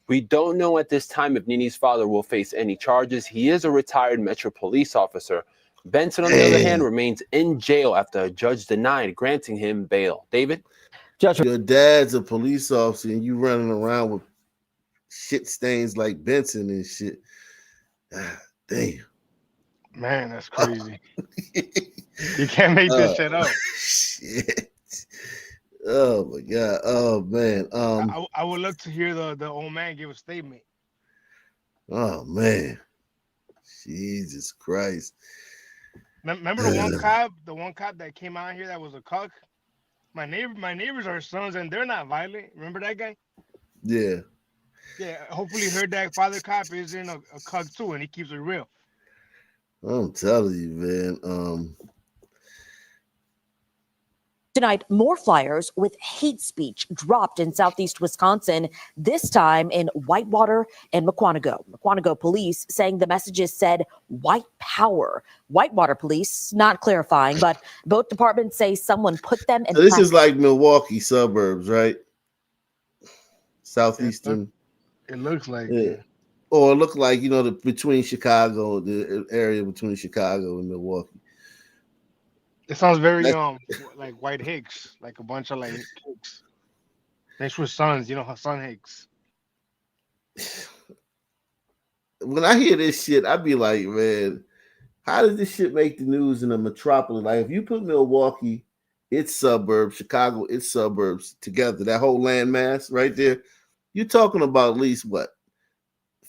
We don't know at this time if Nini's father will face any charges. He is a retired Metro police officer. Benson, on the other hand, remains in jail after a judge denied granting him bail. David? Your dad's a police officer and you running around with shit stains like Benson and shit. Ah, damn. Man, that's crazy. You can't make this shit up. Shit. Oh my god. Oh man. I would love to hear the old man give a statement. Oh man. Jesus Christ. Remember the one cop that came out here that was a cuck? My neighbors are sons and they're not violent. Remember that guy? Yeah. Yeah. Hopefully her dad father cop is in a cuck too and he keeps it real. I'm telling you, man. Tonight, more flyers with hate speech dropped in southeast Wisconsin, this time in Whitewater and Mukwonago. Mukwonago police saying the messages said white power. Whitewater police not clarifying, but both departments say someone put them in. So this is like Milwaukee suburbs, right? Southeastern. It looks like. Yeah. Or it looked like, between Chicago, the area between Chicago and Milwaukee. It sounds very like white Hicks, like a bunch of like Hicks. Thanks for sons, her son Hicks. When I hear this shit, I be like, man, how does this shit make the news in a metropolis? Like if you put Milwaukee, its suburbs, Chicago, its suburbs together, that whole landmass right there, you're talking about at least what?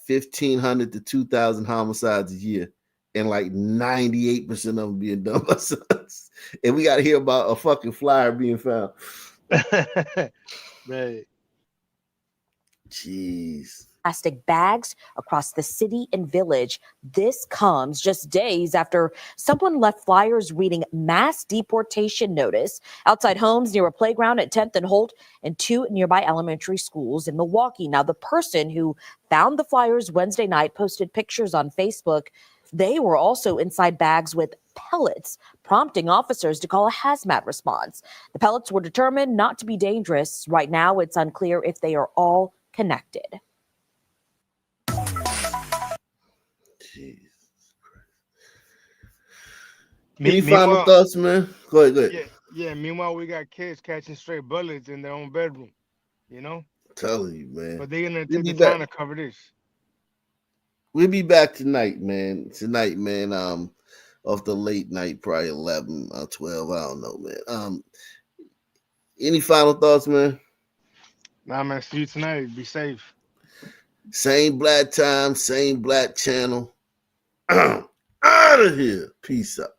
1,500 to 2,000 homicides a year. And like 98% of them being done by sons. And we got to hear about a fucking flyer being found. Right. Jeez. Plastic bags across the city and village. This comes just days after someone left flyers reading mass deportation notice outside homes near a playground at 10th and Holt and 2 nearby elementary schools in Milwaukee. Now, the person who found the flyers Wednesday night posted pictures on Facebook. They were also inside bags with pellets, prompting officers to call a hazmat response. The pellets were determined not to be dangerous. Right now, it's unclear if they are all connected. Any final thoughts, man? Go ahead. Yeah. Meanwhile, we got kids catching stray bullets in their own bedroom. You know. I'm telling you, man. But they're gonna We'll take be the back. time to cover this. We'll be back tonight, man. Off the late night, probably 11 or 12. I don't know, man. Any final thoughts, man? Nah, man. See you tonight. Be safe. Same black time, same black channel. Out of here. Peace out.